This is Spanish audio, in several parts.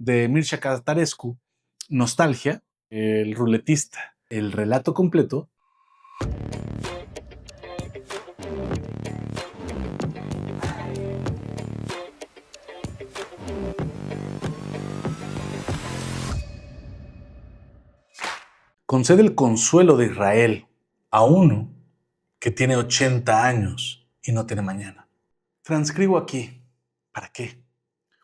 de Mircea Cărtărescu, Nostalgia, El ruletista, el relato completo. Concede el consuelo de Israel a uno que tiene 80 años y no tiene mañana. Transcribo aquí. ¿Para qué?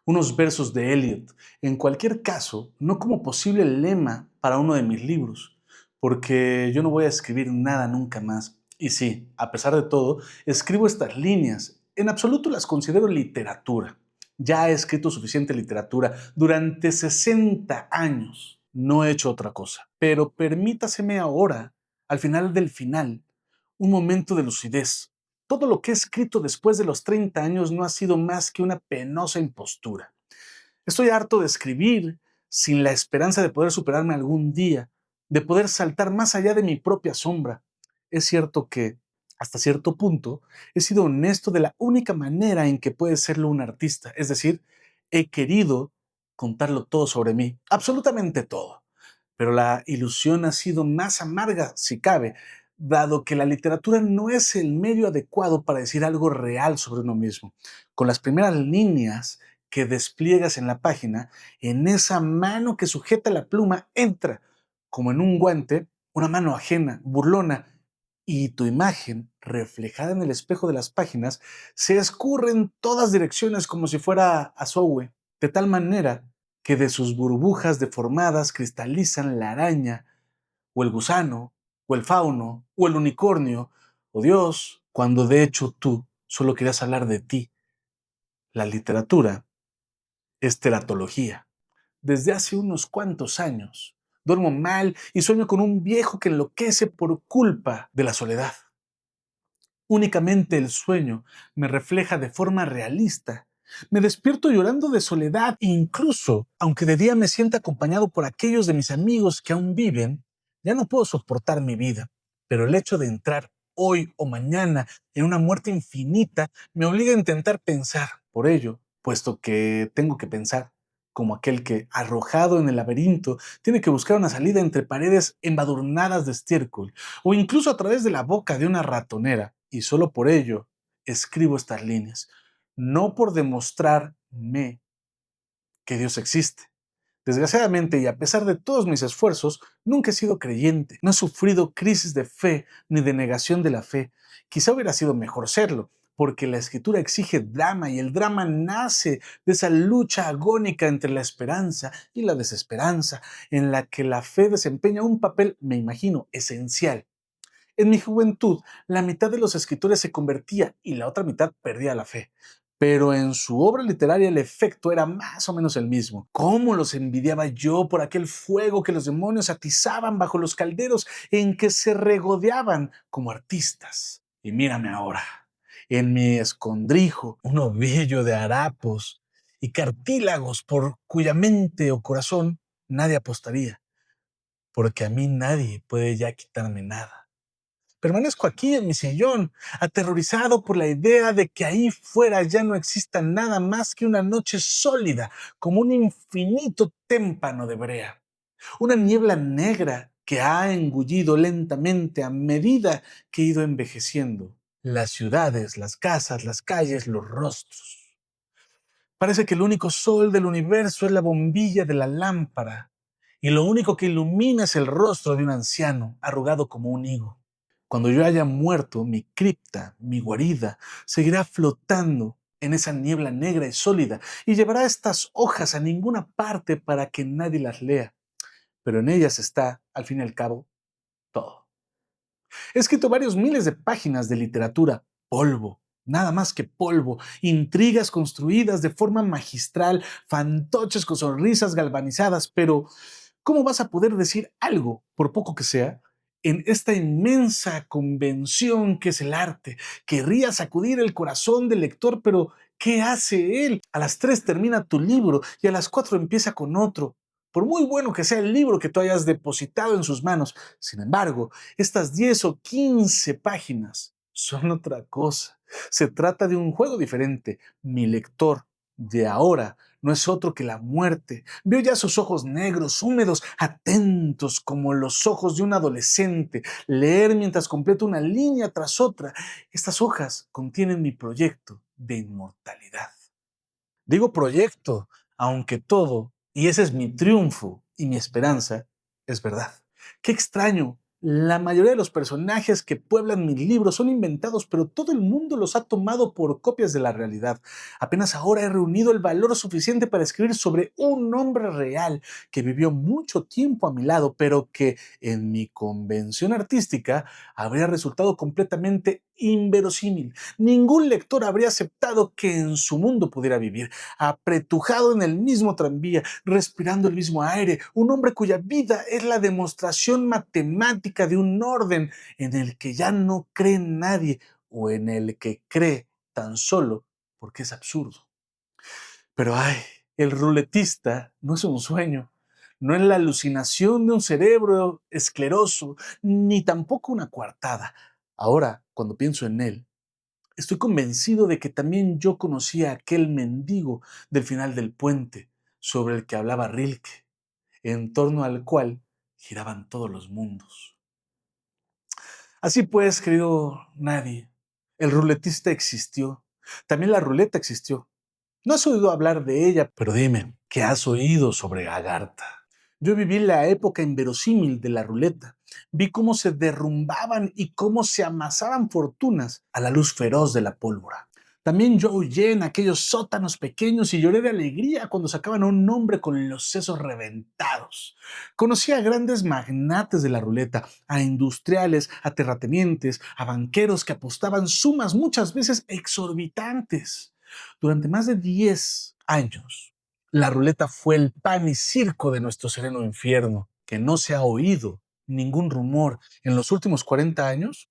Unos versos de Eliot, en cualquier caso, no como posible lema para uno de mis libros, porque yo no voy a escribir nada nunca más. Y sí, a pesar de todo, escribo estas líneas. En absoluto las considero literatura. Ya he escrito suficiente literatura durante 60 años. No he hecho otra cosa. Pero permítaseme ahora, al final del final, un momento de lucidez. Todo lo que he escrito después de los 30 años no ha sido más que una penosa impostura. Estoy harto de escribir sin la esperanza de poder superarme algún día, de poder saltar más allá de mi propia sombra. Es cierto que, hasta cierto punto, he sido honesto de la única manera en que puede serlo un artista, es decir, he querido contarlo todo sobre mí, absolutamente todo. Pero la ilusión ha sido más amarga, si cabe, dado que la literatura no es el medio adecuado para decir algo real sobre uno mismo. Con las primeras líneas que despliegas en la página, en esa mano que sujeta la pluma entra, como en un guante, una mano ajena, burlona, y tu imagen, reflejada en el espejo de las páginas, se escurre en todas direcciones como si fuera Azogue, de tal manera que de sus burbujas deformadas cristalizan la araña, o el gusano, o el fauno, o el unicornio, o Dios, cuando de hecho tú solo querías hablar de ti. La literatura es teratología. Desde hace unos cuantos años duermo mal y sueño con un viejo que enloquece por culpa de la soledad. Únicamente el sueño me refleja de forma realista. Me despierto llorando de soledad e incluso, aunque de día me sienta acompañado por aquellos de mis amigos que aún viven, ya no puedo soportar mi vida. Pero el hecho de entrar hoy o mañana en una muerte infinita me obliga a intentar pensar. Por ello, puesto que tengo que pensar, como aquel que, arrojado en el laberinto, tiene que buscar una salida entre paredes embadurnadas de estiércol, o incluso a través de la boca de una ratonera, y solo por ello escribo estas líneas, no por demostrarme que Dios existe. Desgraciadamente, y a pesar de todos mis esfuerzos, nunca he sido creyente. No he sufrido crisis de fe ni de negación de la fe. Quizá hubiera sido mejor serlo, porque la escritura exige drama y el drama nace de esa lucha agónica entre la esperanza y la desesperanza, en la que la fe desempeña un papel, me imagino, esencial. En mi juventud, la mitad de los escritores se convertía y la otra mitad perdía la fe. Pero en su obra literaria el efecto era más o menos el mismo. ¿Cómo los envidiaba yo por aquel fuego que los demonios atizaban bajo los calderos en que se regodeaban como artistas? Y mírame ahora, en mi escondrijo, un ovillo de harapos y cartílagos por cuya mente o corazón nadie apostaría, porque a mí nadie puede ya quitarme nada. Permanezco aquí en mi sillón, aterrorizado por la idea de que ahí fuera ya no exista nada más que una noche sólida, como un infinito témpano de brea. Una niebla negra que ha engullido lentamente a medida que he ido envejeciendo. Las ciudades, las casas, las calles, los rostros. Parece que el único sol del universo es la bombilla de la lámpara, y lo único que ilumina es el rostro de un anciano, arrugado como un higo. Cuando yo haya muerto, mi cripta, mi guarida, seguirá flotando en esa niebla negra y sólida y llevará estas hojas a ninguna parte para que nadie las lea. Pero en ellas está, al fin y al cabo, todo. He escrito varios miles de páginas de literatura, polvo, nada más que polvo, intrigas construidas de forma magistral, fantoches con sonrisas galvanizadas, pero ¿cómo vas a poder decir algo, por poco que sea, en esta inmensa convención que es el arte? Querría sacudir el corazón del lector, pero ¿qué hace él? A las 3 termina tu libro y a las 4 empieza con otro. Por muy bueno que sea el libro que tú hayas depositado en sus manos, sin embargo, estas 10 o 15 páginas son otra cosa. Se trata de un juego diferente. Mi lector de ahora no es otro que la muerte. Veo ya sus ojos negros, húmedos, atentos como los ojos de un adolescente, leer mientras completo una línea tras otra. Estas hojas contienen mi proyecto de inmortalidad. Digo proyecto, aunque todo, y ese es mi triunfo y mi esperanza, es verdad. Qué extraño. La mayoría de los personajes que pueblan mis libros son inventados, pero todo el mundo los ha tomado por copias de la realidad. Apenas ahora he reunido el valor suficiente para escribir sobre un hombre real que vivió mucho tiempo a mi lado, pero que en mi convención artística habría resultado completamente inverosímil. Ningún lector habría aceptado que en su mundo pudiera vivir, apretujado en el mismo tranvía, respirando el mismo aire, un hombre cuya vida es la demostración matemática de un orden en el que ya no cree nadie o en el que cree tan solo porque es absurdo. Pero ay, el ruletista no es un sueño, no es la alucinación de un cerebro escleroso, ni tampoco una coartada. Ahora, cuando pienso en él, estoy convencido de que también yo conocía a aquel mendigo del final del puente sobre el que hablaba Rilke, en torno al cual giraban todos los mundos. Así pues, querido Nadie, el ruletista existió. También la ruleta existió. No has oído hablar de ella, pero dime, ¿qué has oído sobre Agartha? Yo viví la época inverosímil de la ruleta. Vi cómo se derrumbaban y cómo se amasaban fortunas a la luz feroz de la pólvora. También yo huyé en aquellos sótanos pequeños y lloré de alegría cuando sacaban a un hombre con los sesos reventados. Conocí a grandes magnates de la ruleta, a industriales, a terratenientes, a banqueros que apostaban sumas muchas veces exorbitantes. Durante más de 10 años, la ruleta fue el pan y circo de nuestro sereno infierno, que no se ha oído ningún rumor en los últimos 40 años.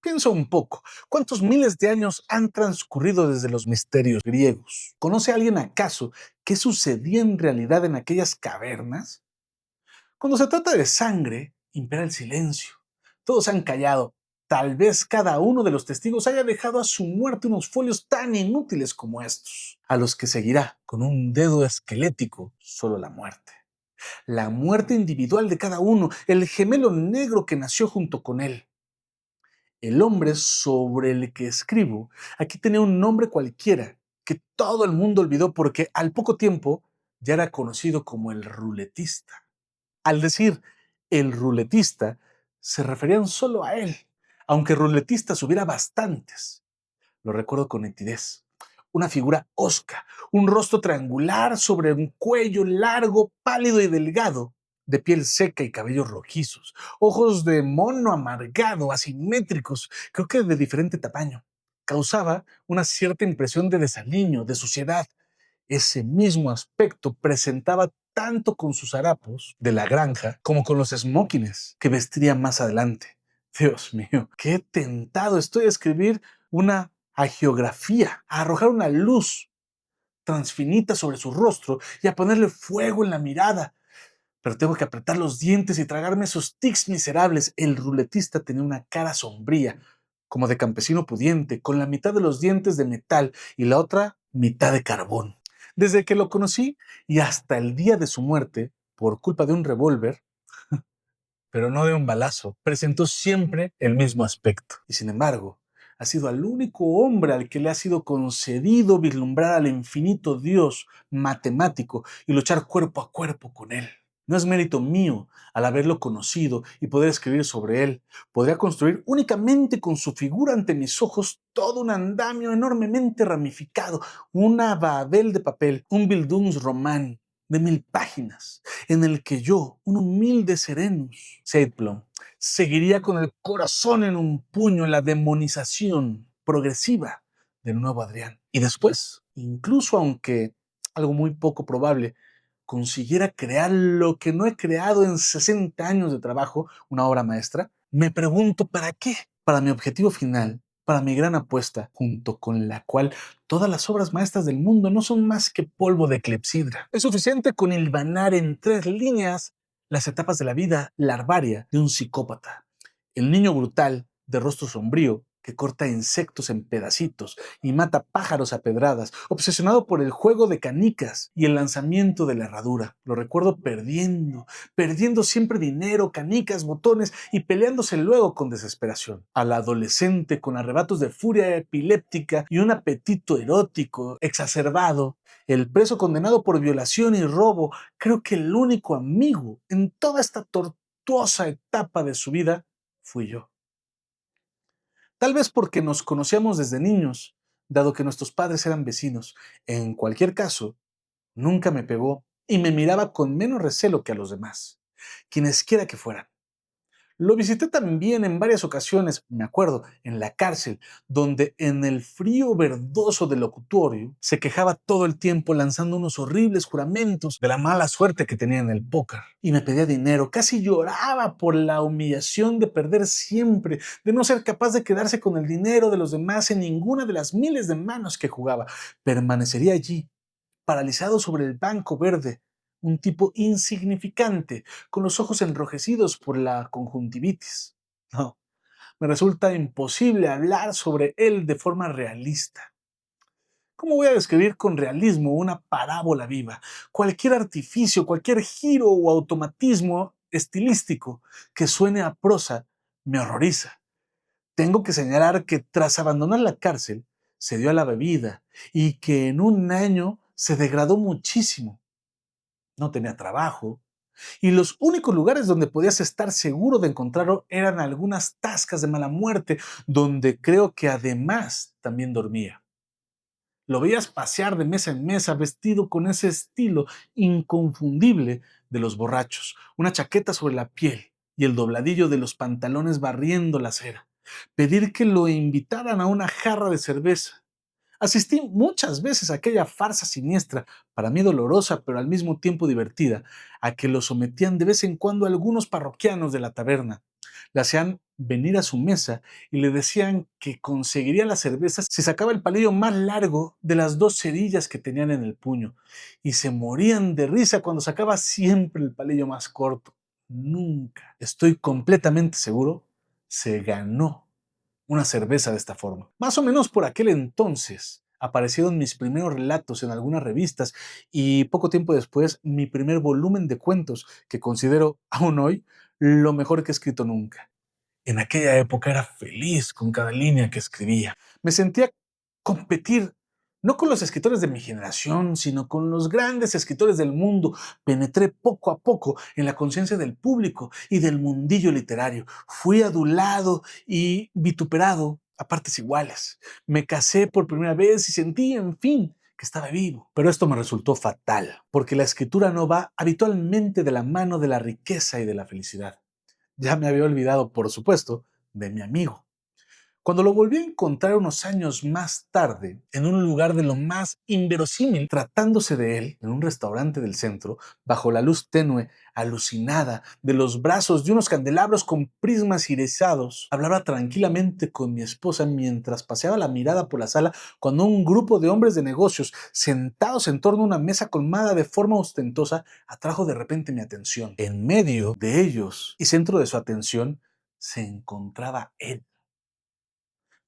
Piensa un poco, ¿cuántos miles de años han transcurrido desde los misterios griegos? ¿Conoce alguien acaso qué sucedía en realidad en aquellas cavernas? Cuando se trata de sangre, impera el silencio. Todos han callado. Tal vez cada uno de los testigos haya dejado a su muerte unos folios tan inútiles como estos, a los que seguirá con un dedo esquelético solo la muerte. La muerte individual de cada uno, el gemelo negro que nació junto con él. El hombre sobre el que escribo aquí tenía un nombre cualquiera que todo el mundo olvidó porque al poco tiempo ya era conocido como el ruletista. Al decir el ruletista, se referían solo a él, aunque ruletistas hubiera bastantes. Lo recuerdo con nitidez. Una figura hosca, un rostro triangular sobre un cuello largo, pálido y delgado, de piel seca y cabellos rojizos, ojos de mono amargado, asimétricos, creo que de diferente tamaño. Causaba una cierta impresión de desaliño, de suciedad. Ese mismo aspecto presentaba tanto con sus harapos de la granja como con los smokings que vestiría más adelante. Dios mío, qué tentado estoy a escribir una hagiografía, a arrojar una luz transfinita sobre su rostro y a ponerle fuego en la mirada. Pero tengo que apretar los dientes y tragarme esos tics miserables. El ruletista tenía una cara sombría, como de campesino pudiente, con la mitad de los dientes de metal y la otra mitad de carbón. Desde que lo conocí y hasta el día de su muerte, por culpa de un revólver, pero no de un balazo, presentó siempre el mismo aspecto. Y sin embargo, ha sido el único hombre al que le ha sido concedido vislumbrar al infinito Dios matemático y luchar cuerpo a cuerpo con él. No es mérito mío al haberlo conocido y poder escribir sobre él. Podría construir únicamente con su figura ante mis ojos todo un andamio enormemente ramificado, una Babel de papel, un Bildungsroman de 1000 páginas, en el que yo, un humilde Serenus Seiplum, seguiría con el corazón en un puño en la demonización progresiva del nuevo Adrián. Y después, incluso aunque algo muy poco probable, consiguiera crear lo que no he creado en 60 años de trabajo, una obra maestra, me pregunto ¿para qué? Para mi objetivo final, para mi gran apuesta, junto con la cual todas las obras maestras del mundo no son más que polvo de clepsidra. Es suficiente con hilvanar en 3 líneas las etapas de la vida larvaria de un psicópata. El niño brutal, de rostro sombrío, que corta insectos en pedacitos y mata pájaros a pedradas, obsesionado por el juego de canicas y el lanzamiento de la herradura. Lo recuerdo perdiendo siempre dinero, canicas, botones y peleándose luego con desesperación. Al adolescente con arrebatos de furia epiléptica y un apetito erótico exacerbado, el preso condenado por violación y robo, creo que el único amigo en toda esta tortuosa etapa de su vida fui yo. Tal vez porque nos conocíamos desde niños, dado que nuestros padres eran vecinos. En cualquier caso, nunca me pegó y me miraba con menos recelo que a los demás, quienesquiera que fueran. Lo visité también en varias ocasiones, me acuerdo, en la cárcel, donde en el frío verdoso del locutorio se quejaba todo el tiempo lanzando unos horribles juramentos de la mala suerte que tenía en el póker. Y me pedía dinero, casi lloraba por la humillación de perder siempre, de no ser capaz de quedarse con el dinero de los demás en ninguna de las miles de manos que jugaba. Permanecería allí, paralizado sobre el banco verde, un tipo insignificante, con los ojos enrojecidos por la conjuntivitis. No, me resulta imposible hablar sobre él de forma realista. ¿Cómo voy a describir con realismo una parábola viva? Cualquier artificio, cualquier giro o automatismo estilístico que suene a prosa me horroriza. Tengo que señalar que tras abandonar la cárcel, se dio a la bebida y que en un año se degradó muchísimo. No tenía trabajo, y los únicos lugares donde podías estar seguro de encontrarlo eran algunas tascas de mala muerte, donde creo que además también dormía. Lo veías pasear de mesa en mesa vestido con ese estilo inconfundible de los borrachos, una chaqueta sobre la piel y el dobladillo de los pantalones barriendo la acera. Pedir que lo invitaran a una jarra de cerveza. Asistí muchas veces a aquella farsa siniestra, para mí dolorosa pero al mismo tiempo divertida, a que lo sometían de vez en cuando algunos parroquianos de la taberna. Le hacían venir a su mesa y le decían que conseguiría la cerveza si sacaba el palillo más largo de las dos cerillas que tenían en el puño, y se morían de risa cuando sacaba siempre el palillo más corto. Nunca, estoy completamente seguro, se ganó una cerveza de esta forma. Más o menos por aquel entonces aparecieron mis primeros relatos en algunas revistas y poco tiempo después mi primer volumen de cuentos que considero aún hoy lo mejor que he escrito nunca. En aquella época era feliz con cada línea que escribía. Me sentía competir no con los escritores de mi generación, sino con los grandes escritores del mundo. Penetré poco a poco en la conciencia del público y del mundillo literario. Fui adulado y vituperado a partes iguales. Me casé por primera vez y sentí, en fin, que estaba vivo. Pero esto me resultó fatal, porque la escritura no va habitualmente de la mano de la riqueza y de la felicidad. Ya me había olvidado, por supuesto, de mi amigo. Cuando lo volví a encontrar unos años más tarde, en un lugar de lo más inverosímil, tratándose de él, en un restaurante del centro, bajo la luz tenue, alucinada, de los brazos de unos candelabros con prismas irisados, hablaba tranquilamente con mi esposa mientras paseaba la mirada por la sala cuando un grupo de hombres de negocios, sentados en torno a una mesa colmada de forma ostentosa, atrajo de repente mi atención. En medio de ellos y centro de su atención se encontraba él,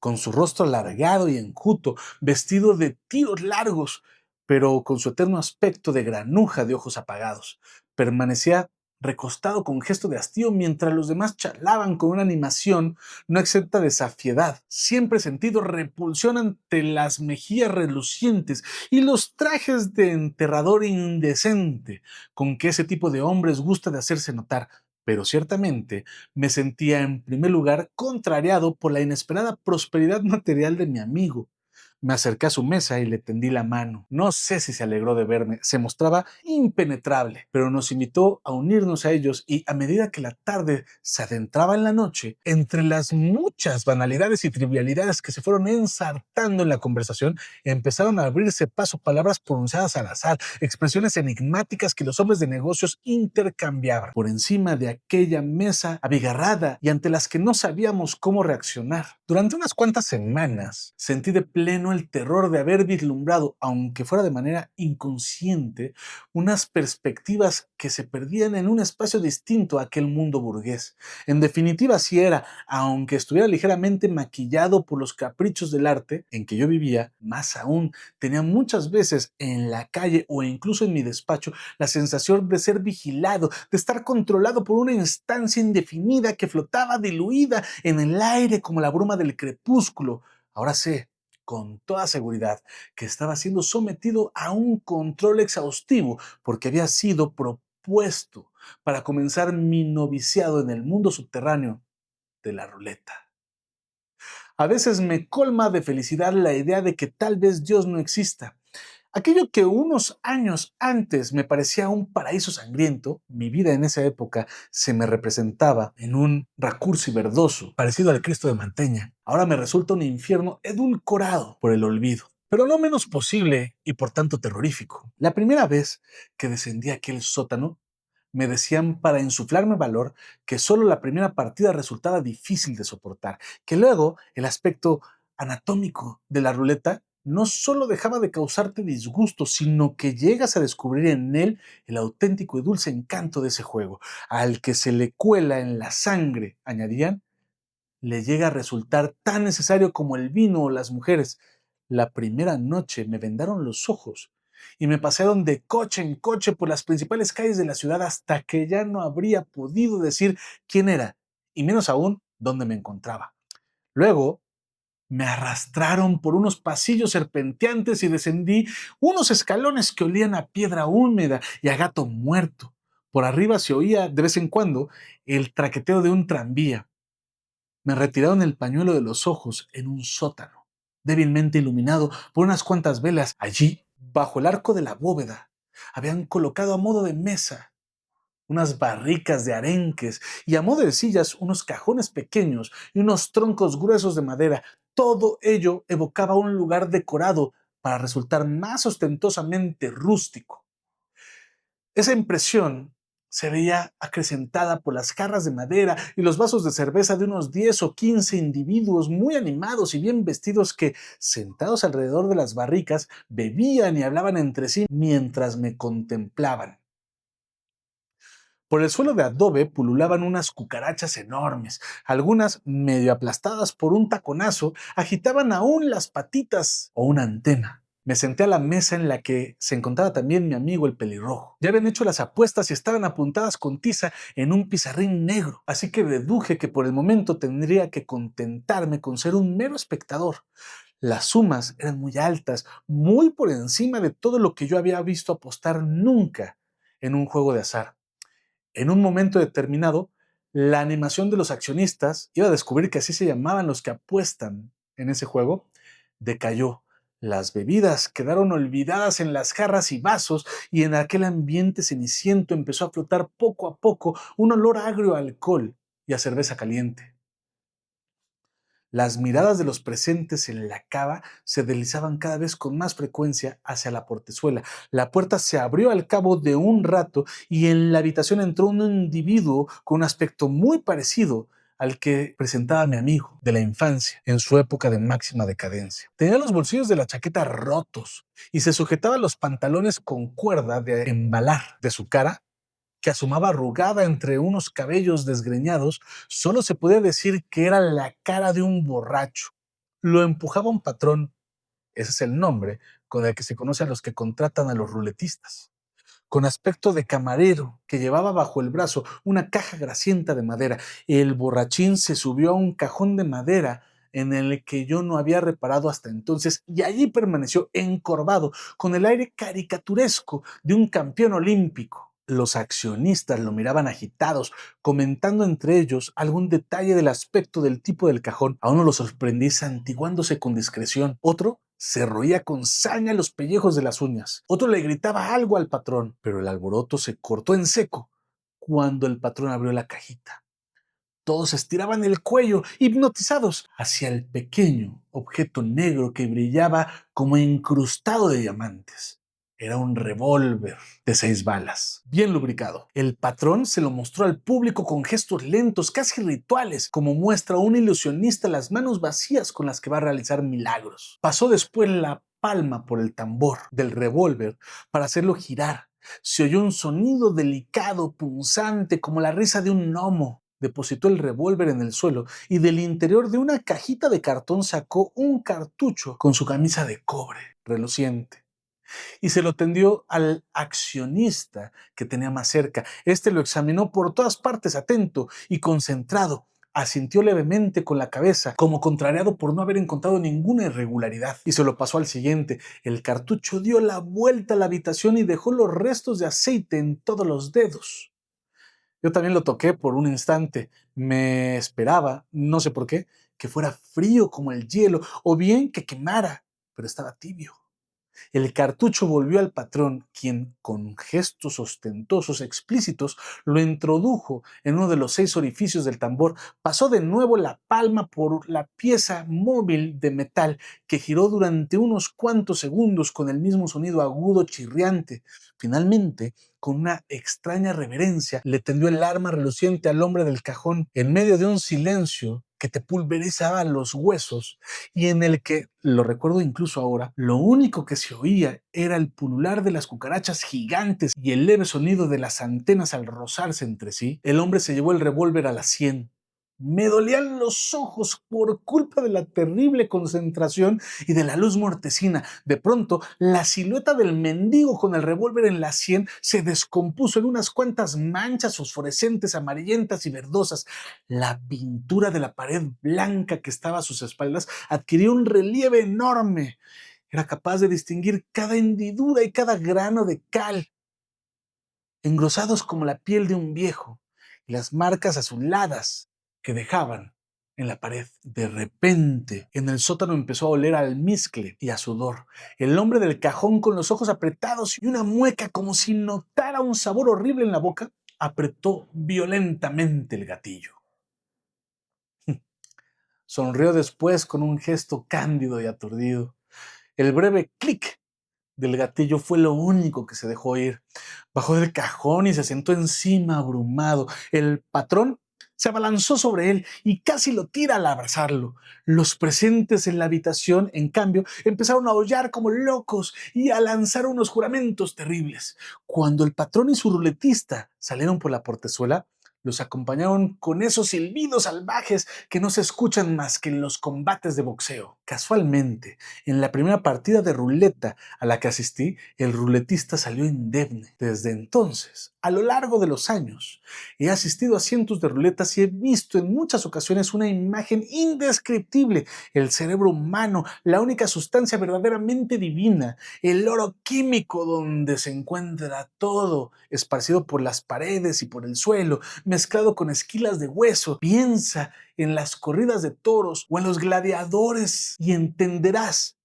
con su rostro alargado y enjuto, vestido de tiros largos, pero con su eterno aspecto de granuja de ojos apagados. Permanecía recostado con gesto de hastío mientras los demás charlaban con una animación no exenta de saciedad. Siempre he sentido repulsión ante las mejillas relucientes y los trajes de enterrador indecente con que ese tipo de hombres gusta de hacerse notar. Pero ciertamente me sentía en primer lugar contrariado por la inesperada prosperidad material de mi amigo. Me acerqué a su mesa y le tendí la mano. No sé si se alegró de verme, se mostraba impenetrable, pero nos invitó a unirnos a ellos y a medida que la tarde se adentraba en la noche, entre las muchas banalidades y trivialidades que se fueron ensartando en la conversación, empezaron a abrirse paso palabras pronunciadas al azar, expresiones enigmáticas que los hombres de negocios intercambiaban por encima de aquella mesa abigarrada y ante las que no sabíamos cómo reaccionar. Durante unas cuantas semanas sentí de pleno el terror de haber vislumbrado, aunque fuera de manera inconsciente, unas perspectivas que se perdían en un espacio distinto a aquel mundo burgués. En definitiva, así era, aunque estuviera ligeramente maquillado por los caprichos del arte en que yo vivía, más aún, tenía muchas veces en la calle o incluso en mi despacho la sensación de ser vigilado, de estar controlado por una instancia indefinida que flotaba diluida en el aire como la bruma del crepúsculo. Ahora sé, con toda seguridad, que estaba siendo sometido a un control exhaustivo porque había sido propuesto para comenzar mi noviciado en el mundo subterráneo de la ruleta. A veces me colma de felicidad la idea de que tal vez Dios no exista. Aquello que unos años antes me parecía un paraíso sangriento, mi vida en esa época se me representaba en un racurci verdoso, parecido al Cristo de Manteña. Ahora me resulta un infierno edulcorado por el olvido, pero no menos posible y por tanto terrorífico. La primera vez que descendí a aquel sótano, me decían para insuflarme valor que solo la primera partida resultaba difícil de soportar, que luego el aspecto anatómico de la ruleta no solo dejaba de causarte disgusto, sino que llegas a descubrir en él el auténtico y dulce encanto de ese juego, al que se le cuela en la sangre, añadían, le llega a resultar tan necesario como el vino o las mujeres. La primera noche me vendaron los ojos y me pasearon de coche en coche por las principales calles de la ciudad hasta que ya no habría podido decir quién era y menos aún dónde me encontraba. Luego me arrastraron por unos pasillos serpenteantes y descendí unos escalones que olían a piedra húmeda y a gato muerto. Por arriba se oía de vez en cuando el traqueteo de un tranvía. Me retiraron el pañuelo de los ojos en un sótano, débilmente iluminado por unas cuantas velas. Allí, bajo el arco de la bóveda, habían colocado a modo de mesa unas barricas de arenques y a modo de sillas unos cajones pequeños y unos troncos gruesos de madera. Todo ello evocaba un lugar decorado para resultar más ostentosamente rústico. Esa impresión se veía acrecentada por las jarras de madera y los vasos de cerveza de unos 10 o 15 individuos muy animados y bien vestidos que, sentados alrededor de las barricas, bebían y hablaban entre sí mientras me contemplaban. Por el suelo de adobe pululaban unas cucarachas enormes, algunas medio aplastadas por un taconazo, agitaban aún las patitas o una antena. Me senté a la mesa en la que se encontraba también mi amigo el pelirrojo. Ya habían hecho las apuestas y estaban apuntadas con tiza en un pizarrín negro, así que deduje que por el momento tendría que contentarme con ser un mero espectador. Las sumas eran muy altas, muy por encima de todo lo que yo había visto apostar nunca en un juego de azar. En un momento determinado, la animación de los accionistas, iba a descubrir que así se llamaban los que apuestan en ese juego, decayó. Las bebidas quedaron olvidadas en las jarras y vasos y en aquel ambiente ceniciento empezó a flotar poco a poco un olor agrio a alcohol y a cerveza caliente. Las miradas de los presentes en la cava se deslizaban cada vez con más frecuencia hacia la portezuela. La puerta se abrió al cabo de un rato y en la habitación entró un individuo con un aspecto muy parecido al que presentaba mi amigo de la infancia en su época de máxima decadencia. Tenía los bolsillos de la chaqueta rotos y se sujetaba los pantalones con cuerda de embalar. De su cara, que asomaba arrugada entre unos cabellos desgreñados, solo se podía decir que era la cara de un borracho. Lo empujaba un patrón, ese es el nombre con el que se conoce a los que contratan a los ruletistas, con aspecto de camarero, que llevaba bajo el brazo una caja grasienta de madera. El borrachín se subió a un cajón de madera en el que yo no había reparado hasta entonces, y allí permaneció encorvado, con el aire caricaturesco de un campeón olímpico. Los accionistas lo miraban agitados, comentando entre ellos algún detalle del aspecto del tipo del cajón. A uno lo sorprendí santiguándose con discreción. Otro se roía con saña los pellejos de las uñas. Otro le gritaba algo al patrón, pero el alboroto se cortó en seco cuando el patrón abrió la cajita. Todos estiraban el cuello, hipnotizados hacia el pequeño objeto negro que brillaba como incrustado de diamantes. Era un revólver de 6 balas, bien lubricado. El patrón se lo mostró al público con gestos lentos, casi rituales, como muestra un ilusionista las manos vacías con las que va a realizar milagros. Pasó después la palma por el tambor del revólver para hacerlo girar. Se oyó un sonido delicado, punzante, como la risa de un gnomo. Depositó el revólver en el suelo y del interior de una cajita de cartón sacó un cartucho con su camisa de cobre reluciente y se lo tendió al accionista que tenía más cerca. Este lo examinó por todas partes atento y concentrado. Asintió levemente con la cabeza, como contrariado por no haber encontrado ninguna irregularidad, y se lo pasó al siguiente. El cartucho dio la vuelta a la habitación y dejó los restos de aceite en todos los dedos. Yo también lo toqué por un instante. Me esperaba, no sé por qué, que fuera frío como el hielo, o bien que quemara, pero estaba tibio. El cartucho volvió al patrón, quien, con gestos ostentosos explícitos, lo introdujo en uno de los 6 orificios del tambor, pasó de nuevo la palma por la pieza móvil de metal que giró durante unos cuantos segundos con el mismo sonido agudo chirriante. Finalmente, con una extraña reverencia, le tendió el arma reluciente al hombre del cajón en medio de un silencio que te pulverizaba los huesos y en el que, lo recuerdo incluso ahora, lo único que se oía era el pulular de las cucarachas gigantes y el leve sonido de las antenas al rozarse entre sí. El hombre se llevó el revólver a la sien. Me dolían los ojos por culpa de la terrible concentración y de la luz mortecina. De pronto, la silueta del mendigo con el revólver en la sien se descompuso en unas cuantas manchas fosforescentes, amarillentas y verdosas. La pintura de la pared blanca que estaba a sus espaldas adquirió un relieve enorme. Era capaz de distinguir cada hendidura y cada grano de cal, engrosados como la piel de un viejo, y las marcas azuladas que dejaban en la pared. De repente, en el sótano empezó a oler a almizcle y a sudor. El hombre del cajón, con los ojos apretados y una mueca como si notara un sabor horrible en la boca, apretó violentamente el gatillo. Sonrió después con un gesto cándido y aturdido. El breve clic del gatillo fue lo único que se dejó oír. Bajó del cajón y se sentó encima abrumado. El patrón se abalanzó sobre él y casi lo tira al abrazarlo. Los presentes en la habitación, en cambio, empezaron a aullar como locos y a lanzar unos juramentos terribles. Cuando el patrón y su ruletista salieron por la portezuela, los acompañaron con esos silbidos salvajes que no se escuchan más que en los combates de boxeo. Casualmente, en la primera partida de ruleta a la que asistí, el ruletista salió indemne. Desde entonces, a lo largo de los años, he asistido a cientos de ruletas y he visto en muchas ocasiones una imagen indescriptible: el cerebro humano, la única sustancia verdaderamente divina, el oro químico donde se encuentra todo, esparcido por las paredes y por el suelo, mezclado con esquilas de hueso. Piensa en las corridas de toros o en los gladiadores y entenderás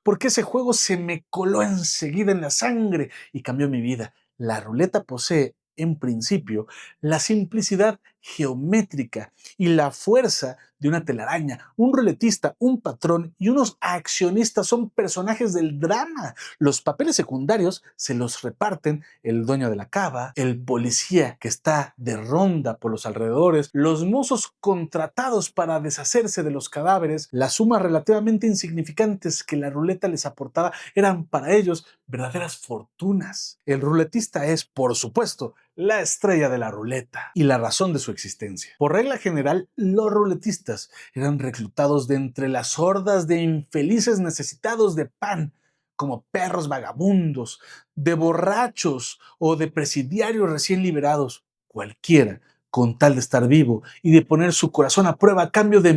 por qué ese juego se me coló enseguida en la sangre y cambió mi vida. La ruleta posee, en principio, la simplicidad geométrica y la fuerza de una telaraña. Un ruletista, un patrón y unos accionistas son personajes del drama. Los papeles secundarios se los reparten el dueño de la cava, el policía que está de ronda por los alrededores, los mozos contratados para deshacerse de los cadáveres. Las sumas relativamente insignificantes que la ruleta les aportaba eran para ellos verdaderas fortunas. El ruletista es, por supuesto, la estrella de la ruleta y la razón de su existencia. Por regla general, los ruletistas eran reclutados de entre las hordas de infelices necesitados de pan, como perros vagabundos, de borrachos o de presidiarios recién liberados, cualquiera, con tal de estar vivo y de poner su corazón a prueba a cambio de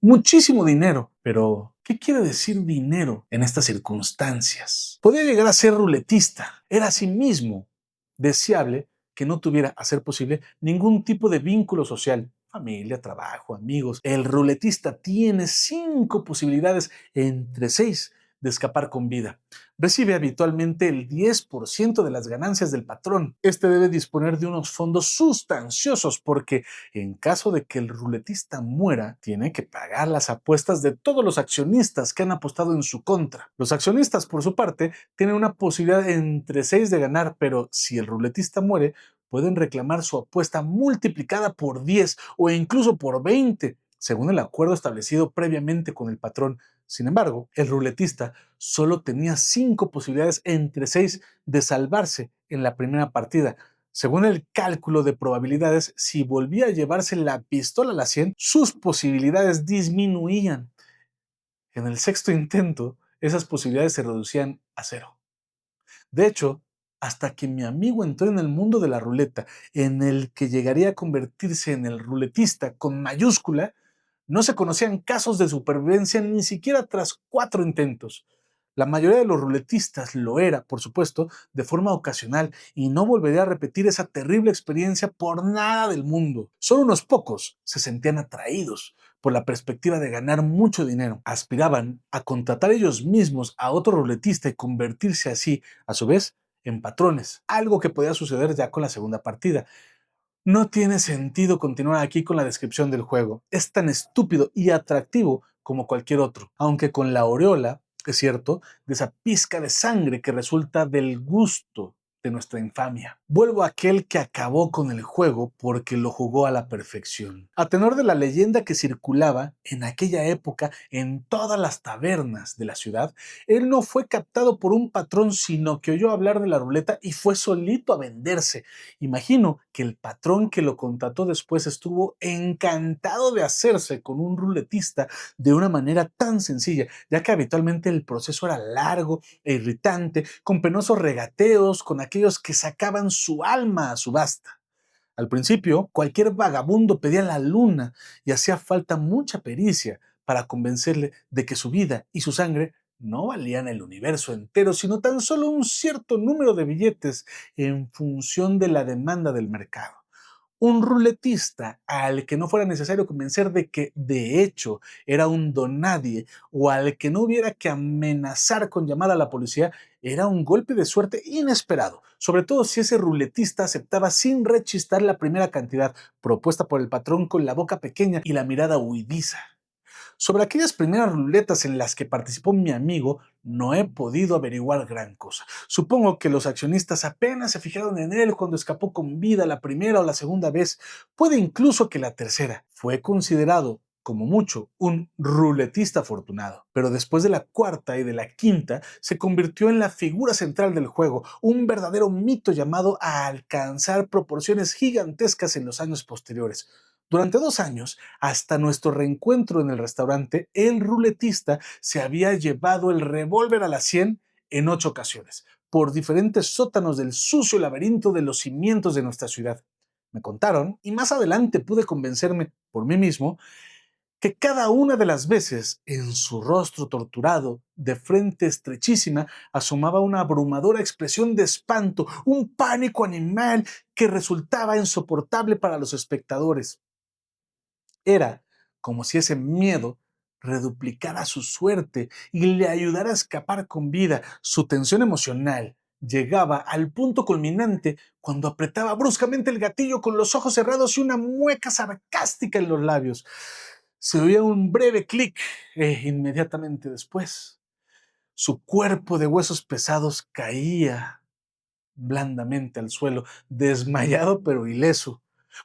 muchísimo dinero. Pero, ¿qué quiere decir dinero en estas circunstancias? Podía llegar a ser ruletista. Era asimismo deseable que no tuviera, a ser posible, ningún tipo de vínculo social: familia, trabajo, amigos. El ruletista tiene 5 posibilidades entre 6 de escapar con vida. Recibe habitualmente el 10% de las ganancias del patrón. Este debe disponer de unos fondos sustanciosos porque en caso de que el ruletista muera, tiene que pagar las apuestas de todos los accionistas que han apostado en su contra. Los accionistas, por su parte, tienen una posibilidad entre 6 de ganar, pero si el ruletista muere, pueden reclamar su apuesta multiplicada por 10 o incluso por 20, según el acuerdo establecido previamente con el patrón. Sin embargo, el ruletista solo tenía 5 posibilidades entre 6 de salvarse en la primera partida. Según el cálculo de probabilidades, si volvía a llevarse la pistola a la 100, sus posibilidades disminuían. En el sexto intento, esas posibilidades se reducían a 0. De hecho, hasta que mi amigo entró en el mundo de la ruleta, en el que llegaría a convertirse en el ruletista con mayúscula, no se conocían casos de supervivencia ni siquiera tras 4 intentos. La mayoría de los ruletistas lo era, por supuesto, de forma ocasional y no volvería a repetir esa terrible experiencia por nada del mundo. Solo unos pocos se sentían atraídos por la perspectiva de ganar mucho dinero. Aspiraban a contratar ellos mismos a otro ruletista y convertirse así, a su vez, en patrones, algo que podía suceder ya con la segunda partida. No tiene sentido continuar aquí con la descripción del juego. Es tan estúpido y atractivo como cualquier otro, aunque con la aureola, es cierto, de esa pizca de sangre que resulta del gusto de nuestra infamia. Vuelvo a aquel que acabó con el juego porque lo jugó a la perfección. A tenor de la leyenda que circulaba en aquella época en todas las tabernas de la ciudad, él no fue captado por un patrón, sino que oyó hablar de la ruleta y fue solito a venderse. Imagino que el patrón que lo contrató después estuvo encantado de hacerse con un ruletista de una manera tan sencilla, ya que habitualmente el proceso era largo e irritante, con penosos regateos con aquellos que sacaban su alma a subasta. Al principio, cualquier vagabundo pedía la luna y hacía falta mucha pericia para convencerle de que su vida y su sangre no valían el universo entero, sino tan solo un cierto número de billetes en función de la demanda del mercado. Un ruletista al que no fuera necesario convencer de que de hecho era un donadie o al que no hubiera que amenazar con llamar a la policía era un golpe de suerte inesperado, sobre todo si ese ruletista aceptaba sin rechistar la primera cantidad propuesta por el patrón con la boca pequeña y la mirada huidiza. Sobre aquellas primeras ruletas en las que participó mi amigo, no he podido averiguar gran cosa. Supongo que los accionistas apenas se fijaron en él cuando escapó con vida la primera o la segunda vez. Puede incluso que la tercera. Fue considerado, como mucho, un ruletista afortunado. Pero después de la cuarta y de la quinta, se convirtió en la figura central del juego, un verdadero mito llamado a alcanzar proporciones gigantescas en los años posteriores. Durante 2 años, hasta nuestro reencuentro en el restaurante, el ruletista se había llevado el revólver a la 100 en 8 ocasiones, por diferentes sótanos del sucio laberinto de los cimientos de nuestra ciudad. Me contaron, y más adelante pude convencerme por mí mismo, que cada una de las veces en su rostro torturado, de frente estrechísima, asomaba una abrumadora expresión de espanto, un pánico animal que resultaba insoportable para los espectadores. Era como si ese miedo reduplicara su suerte y le ayudara a escapar con vida. Su tensión emocional llegaba al punto culminante cuando apretaba bruscamente el gatillo con los ojos cerrados y una mueca sarcástica en los labios. Se oía un breve clic e inmediatamente después su cuerpo de huesos pesados caía blandamente al suelo, desmayado pero ileso.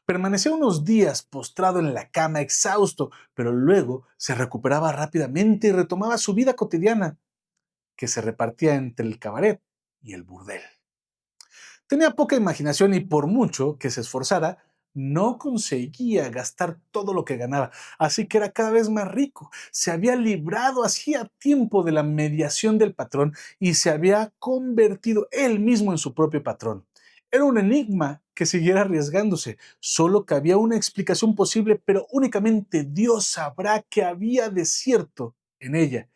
Permaneció unos días postrado en la cama, exhausto, pero luego se recuperaba rápidamente y retomaba su vida cotidiana, que se repartía entre el cabaret y el burdel. Tenía poca imaginación y por mucho que se esforzara, no conseguía gastar todo lo que ganaba, así que era cada vez más rico. Se había librado hacía tiempo de la mediación del patrón y se había convertido él mismo en su propio patrón. Era un enigma que siguiera arriesgándose. Solo cabía una explicación posible, pero únicamente Dios sabrá qué había de cierto en ella,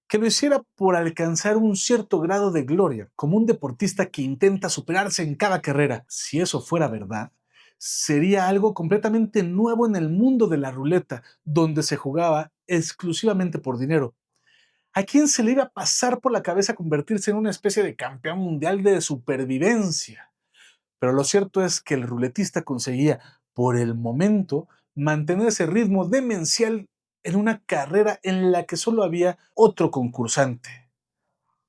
que lo hiciera por alcanzar un cierto grado de gloria, como un deportista que intenta superarse en cada carrera. Si eso fuera verdad, sería algo completamente nuevo en el mundo de la ruleta, donde se jugaba exclusivamente por dinero. ¿A quién se le iba a pasar por la cabeza convertirse en una especie de campeón mundial de supervivencia? Pero lo cierto es que el ruletista conseguía, por el momento, mantener ese ritmo demencial en una carrera en la que solo había otro concursante: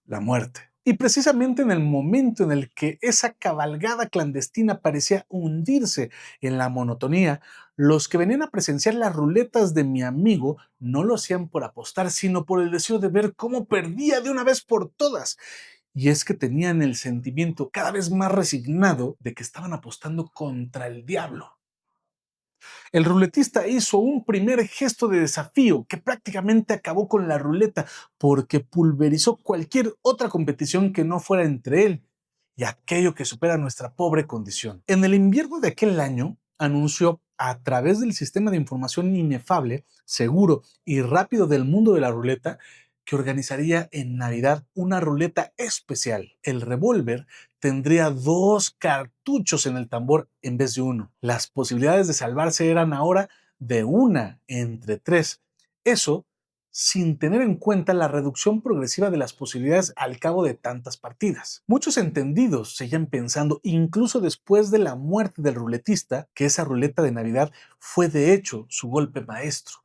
la muerte. Y precisamente en el momento en el que esa cabalgada clandestina parecía hundirse en la monotonía, los que venían a presenciar las ruletas de mi amigo no lo hacían por apostar, sino por el deseo de ver cómo perdía de una vez por todas. Y es que tenían el sentimiento cada vez más resignado de que estaban apostando contra el diablo. El ruletista hizo un primer gesto de desafío que prácticamente acabó con la ruleta, porque pulverizó cualquier otra competición que no fuera entre él y aquello que supera nuestra pobre condición. En el invierno de aquel año, anunció a través del sistema de información inefable, seguro y rápido del mundo de la ruleta, que organizaría en Navidad una ruleta especial. El revólver tendría 2 cartuchos en el tambor en vez de uno. Las posibilidades de salvarse eran ahora de 1 entre 3. Eso sin tener en cuenta la reducción progresiva de las posibilidades al cabo de tantas partidas. Muchos entendidos seguían pensando, incluso después de la muerte del ruletista, que esa ruleta de Navidad fue de hecho su golpe maestro,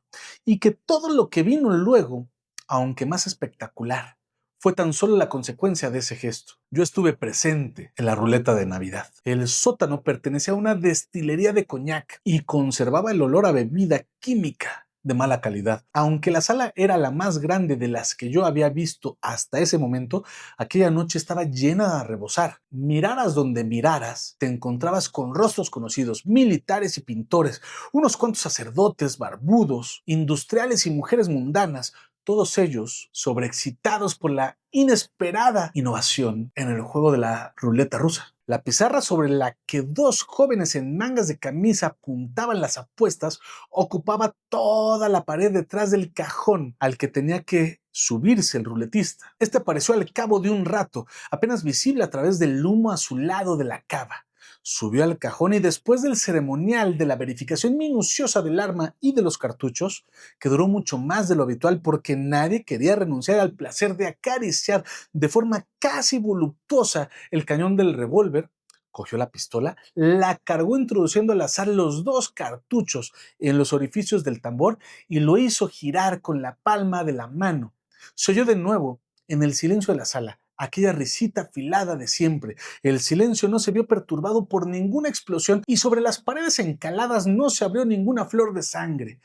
y que todo lo que vino luego, aunque más espectacular, fue tan solo la consecuencia de ese gesto. Yo estuve presente en la ruleta de Navidad. El sótano pertenecía a una destilería de coñac y conservaba el olor a bebida química de mala calidad. Aunque la sala era la más grande de las que yo había visto hasta ese momento, aquella noche estaba llena a rebosar. Miraras donde miraras, te encontrabas con rostros conocidos, militares y pintores, unos cuantos sacerdotes barbudos, industriales y mujeres mundanas, todos ellos sobreexcitados por la inesperada innovación en el juego de la ruleta rusa. La pizarra sobre la que 2 jóvenes en mangas de camisa apuntaban las apuestas ocupaba toda la pared detrás del cajón al que tenía que subirse el ruletista. Este apareció al cabo de un rato, apenas visible a través del humo a su lado de la cava. Subió al cajón y después del ceremonial de la verificación minuciosa del arma y de los cartuchos, que duró mucho más de lo habitual porque nadie quería renunciar al placer de acariciar de forma casi voluptuosa el cañón del revólver, cogió la pistola, la cargó introduciendo al azar los 2 cartuchos en los orificios del tambor y lo hizo girar con la palma de la mano. Se oyó de nuevo, en el silencio de la sala, aquella risita afilada de siempre. El silencio no se vio perturbado por ninguna explosión y sobre las paredes encaladas no se abrió ninguna flor de sangre.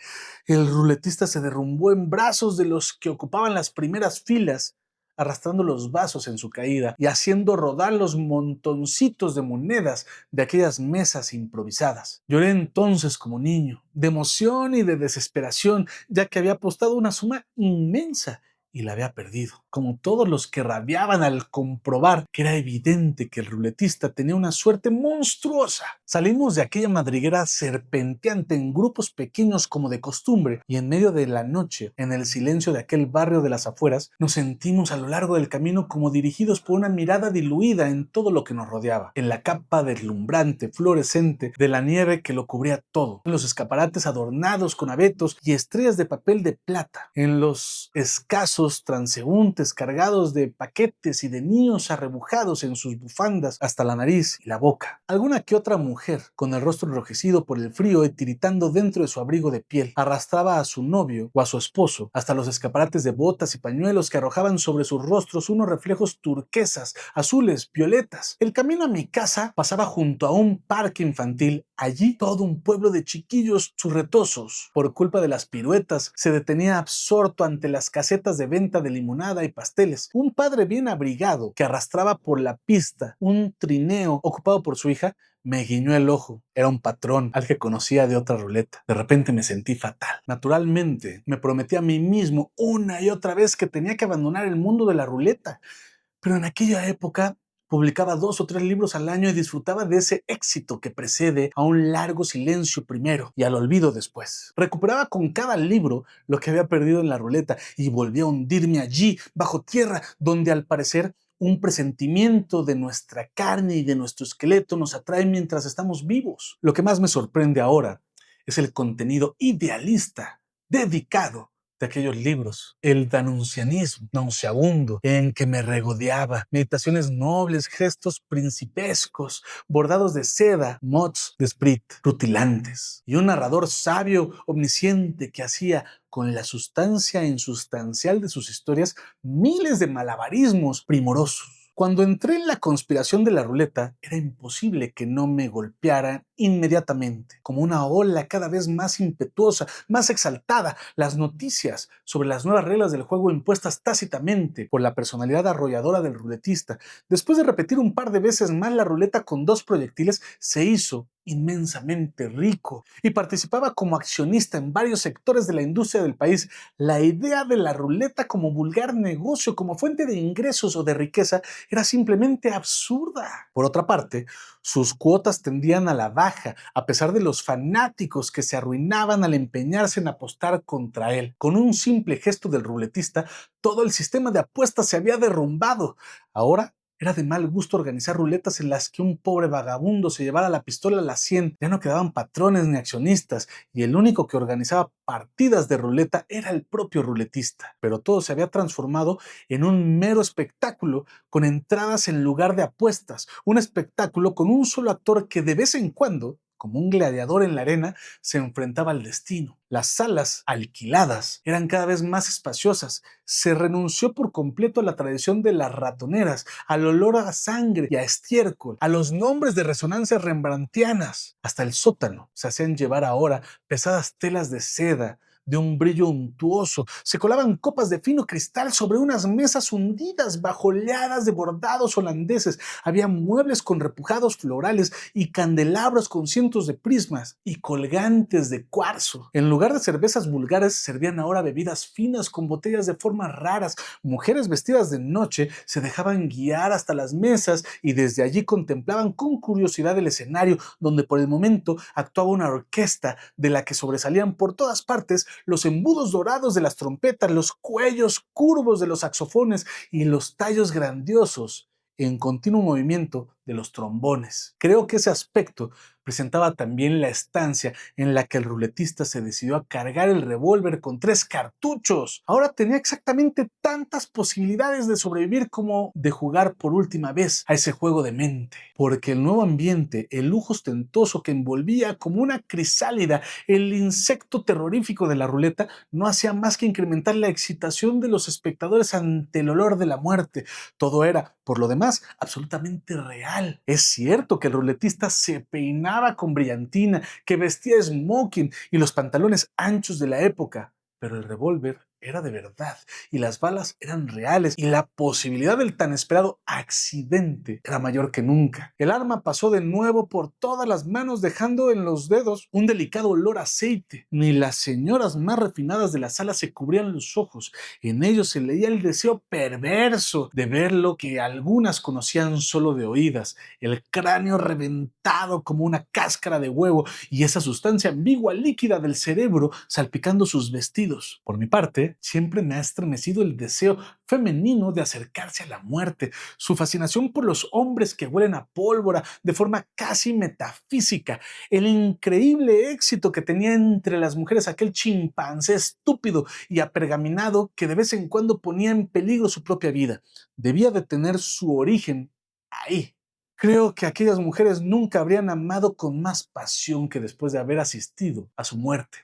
El ruletista se derrumbó en brazos de los que ocupaban las primeras filas, arrastrando los vasos en su caída y haciendo rodar los montoncitos de monedas de aquellas mesas improvisadas. Lloré entonces como niño, de emoción y de desesperación, ya que había apostado una suma inmensa y la había perdido, como todos los que rabiaban al comprobar que era evidente que el ruletista tenía una suerte monstruosa. Salimos de aquella madriguera serpenteante en grupos pequeños como de costumbre, y en medio de la noche, en el silencio de aquel barrio de las afueras, nos sentimos a lo largo del camino como dirigidos por una mirada diluida en todo lo que nos rodeaba, en la capa deslumbrante, fluorescente de la nieve que lo cubría todo, en los escaparates adornados con abetos y estrellas de papel de plata, en los escasos transeúntes cargados de paquetes y de niños arrebujados en sus bufandas hasta la nariz y la boca. Alguna que otra mujer, con el rostro enrojecido por el frío y tiritando dentro de su abrigo de piel, arrastraba a su novio o a su esposo hasta los escaparates de botas y pañuelos que arrojaban sobre sus rostros unos reflejos turquesas, azules, violetas. El camino a mi casa pasaba junto a un parque infantil. Allí todo un pueblo de chiquillos churretosos, por culpa de las piruetas, se detenía absorto ante las casetas de venta de limonada y pasteles. Un padre bien abrigado que arrastraba por la pista un trineo ocupado por su hija me guiñó el ojo. Era un patrón al que conocía de otra ruleta. De repente me sentí fatal. Naturalmente, me prometí a mí mismo una y otra vez que tenía que abandonar el mundo de la ruleta. Pero en aquella época publicaba 2 o 3 libros al año y disfrutaba de ese éxito que precede a un largo silencio primero y al olvido después. Recuperaba con cada libro lo que había perdido en la ruleta y volvía a hundirme allí, bajo tierra, donde al parecer un presentimiento de nuestra carne y de nuestro esqueleto nos atrae mientras estamos vivos. Lo que más me sorprende ahora es el contenido idealista, dedicado de aquellos libros, el danuncianismo nauseabundo en que me regodeaba, meditaciones nobles, gestos principescos, bordados de seda, mots de sprit, rutilantes, y un narrador sabio, omnisciente, que hacía con la sustancia insustancial de sus historias miles de malabarismos primorosos. Cuando entré en la conspiración de la ruleta, era imposible que no me golpeara inmediatamente, como una ola cada vez más impetuosa, más exaltada, las noticias sobre las nuevas reglas del juego impuestas tácitamente por la personalidad arrolladora del ruletista. Después de repetir un par de veces más la ruleta con 2 proyectiles, se hizo inmensamente rico y participaba como accionista en varios sectores de la industria del país. La idea de la ruleta como vulgar negocio, como fuente de ingresos o de riqueza, era simplemente absurda. Por otra parte, sus cuotas tendían a la baja, a pesar de los fanáticos que se arruinaban al empeñarse en apostar contra él. Con un simple gesto del ruletista, todo el sistema de apuestas se había derrumbado. Ahora era de mal gusto organizar ruletas en las que un pobre vagabundo se llevara la pistola a la sien. Ya no quedaban patrones ni accionistas, y el único que organizaba partidas de ruleta era el propio ruletista. Pero todo se había transformado en un mero espectáculo con entradas en lugar de apuestas. Un espectáculo con un solo actor que de vez en cuando, como un gladiador en la arena, se enfrentaba al destino. Las salas alquiladas eran cada vez más espaciosas. Se renunció por completo a la tradición de las ratoneras, al olor a sangre y a estiércol, a los nombres de resonancias rembrandtianas. Hasta el sótano se hacían llevar ahora pesadas telas de seda, de un brillo untuoso. Se colaban copas de fino cristal sobre unas mesas hundidas bajo oleadas de bordados holandeses. Había muebles con repujados florales y candelabros con cientos de prismas y colgantes de cuarzo. En lugar de cervezas vulgares, servían ahora bebidas finas con botellas de formas raras. Mujeres vestidas de noche se dejaban guiar hasta las mesas y desde allí contemplaban con curiosidad el escenario, donde por el momento actuaba una orquesta de la que sobresalían por todas partes los embudos dorados de las trompetas, los cuellos curvos de los saxofones y los tallos grandiosos en continuo movimiento de los trombones. Creo que ese aspecto presentaba también la estancia en la que el ruletista se decidió a cargar el revólver con 3 cartuchos. Ahora tenía exactamente tantas posibilidades de sobrevivir como de jugar por última vez a ese juego de mente, porque el nuevo ambiente, el lujo ostentoso que envolvía como una crisálida el insecto terrorífico de la ruleta, no hacía más que incrementar la excitación de los espectadores ante el olor de la muerte. Todo era, por lo demás, absolutamente real. Es cierto que el ruletista se peinaba con brillantina, que vestía smoking y los pantalones anchos de la época, pero el revólver era de verdad y las balas eran reales y la posibilidad del tan esperado accidente era mayor que nunca. El arma pasó de nuevo por todas las manos, dejando en los dedos un delicado olor a aceite. Ni las señoras más refinadas de la sala se cubrían los ojos. En ellos se leía el deseo perverso de ver lo que algunas conocían solo de oídas, el cráneo reventado como una cáscara de huevo y esa sustancia ambigua líquida del cerebro salpicando sus vestidos. Por mi parte, siempre me ha estremecido el deseo femenino de acercarse a la muerte, su fascinación por los hombres que huelen a pólvora de forma casi metafísica, el increíble éxito que tenía entre las mujeres aquel chimpancé estúpido y apergaminado que de vez en cuando ponía en peligro su propia vida. Debía de tener su origen ahí. Creo que aquellas mujeres nunca habrían amado con más pasión que después de haber asistido a su muerte.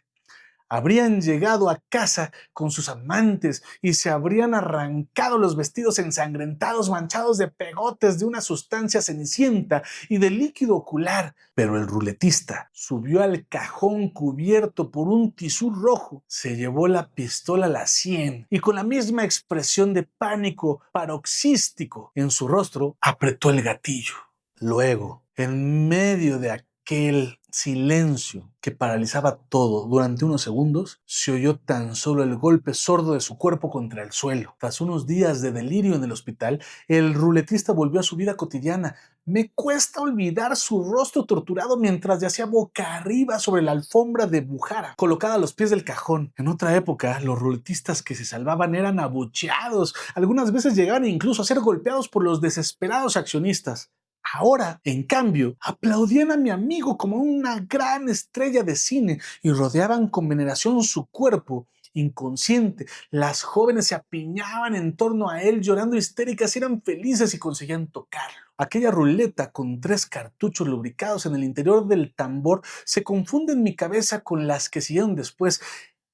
Habrían llegado a casa con sus amantes y se habrían arrancado los vestidos ensangrentados, manchados de pegotes de una sustancia cenicienta y de líquido ocular. Pero el ruletista subió al cajón cubierto por un tisú rojo, se llevó la pistola a la sien y con la misma expresión de pánico paroxístico en su rostro, apretó el gatillo. Luego, en medio de aquel silencio que paralizaba todo durante unos segundos, se oyó tan solo el golpe sordo de su cuerpo contra el suelo. Tras unos días de delirio en el hospital, el ruletista volvió a su vida cotidiana. Me cuesta olvidar su rostro torturado mientras yacía boca arriba sobre la alfombra de Bujara, colocada a los pies del cajón. En otra época, los ruletistas que se salvaban eran abucheados. Algunas veces llegaban incluso a ser golpeados por los desesperados accionistas. Ahora, en cambio, aplaudían a mi amigo como una gran estrella de cine y rodeaban con veneración su cuerpo inconsciente. Las jóvenes se apiñaban en torno a él, llorando histéricas, y eran felices si conseguían tocarlo. Aquella ruleta con 3 cartuchos lubricados en el interior del tambor se confunde en mi cabeza con las que siguieron después.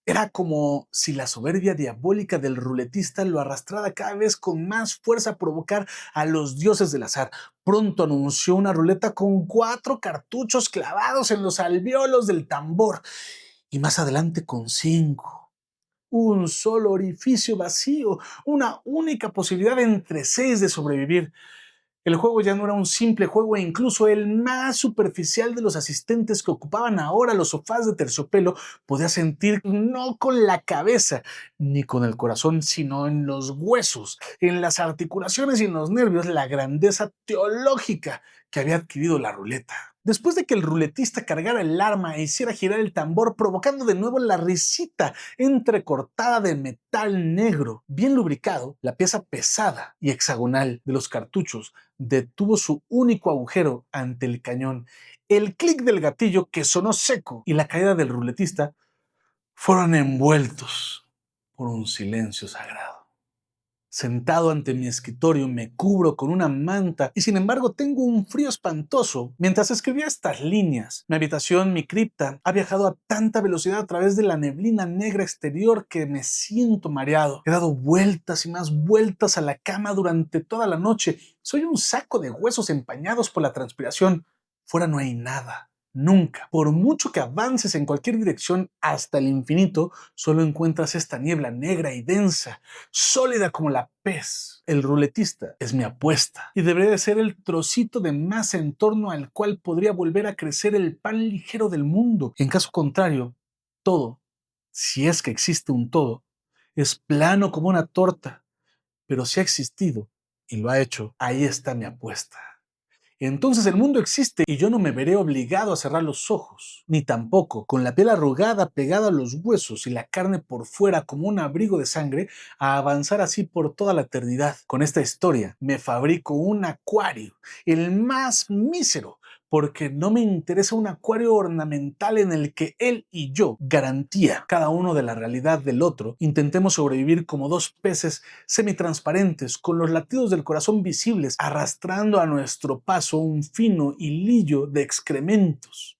Era como si la soberbia diabólica del ruletista lo arrastrara cada vez con más fuerza a provocar a los dioses del azar. Pronto anunció una ruleta con 4 cartuchos clavados en los alvéolos del tambor y más adelante con 5. Un solo orificio vacío, una única posibilidad entre 6 de sobrevivir. El juego ya no era un simple juego e incluso el más superficial de los asistentes que ocupaban ahora los sofás de terciopelo podía sentir no con la cabeza ni con el corazón, sino en los huesos, en las articulaciones y en los nervios la grandeza teológica que había adquirido la ruleta. Después de que el ruletista cargara el arma e hiciera girar el tambor, provocando de nuevo la risita entrecortada de metal negro, bien lubricado, la pieza pesada y hexagonal de los cartuchos detuvo su único agujero ante el cañón. El clic del gatillo que sonó seco y la caída del ruletista fueron envueltos por un silencio sagrado. Sentado ante mi escritorio me cubro con una manta y sin embargo tengo un frío espantoso mientras escribía estas líneas. Mi habitación, mi cripta, ha viajado a tanta velocidad a través de la neblina negra exterior que me siento mareado. He dado vueltas y más vueltas a la cama durante toda la noche. Soy un saco de huesos empañados por la transpiración. Fuera no hay nada. Nunca. Por mucho que avances en cualquier dirección hasta el infinito, solo encuentras esta niebla negra y densa, sólida como la pez. El ruletista es mi apuesta y debería de ser el trocito de masa en torno al cual podría volver a crecer el pan ligero del mundo. En caso contrario, todo, si es que existe un todo, es plano como una torta, pero si ha existido y lo ha hecho, ahí está mi apuesta. Entonces el mundo existe y yo no me veré obligado a cerrar los ojos, ni tampoco, con la piel arrugada pegada a los huesos y la carne por fuera como un abrigo de sangre, a avanzar así por toda la eternidad. Con esta historia me fabrico un acuario, el más mísero, porque no me interesa un acuario ornamental en el que él y yo, garantía cada uno de la realidad del otro, intentemos sobrevivir como 2 peces semitransparentes con los latidos del corazón visibles, arrastrando a nuestro paso un fino hilillo de excrementos.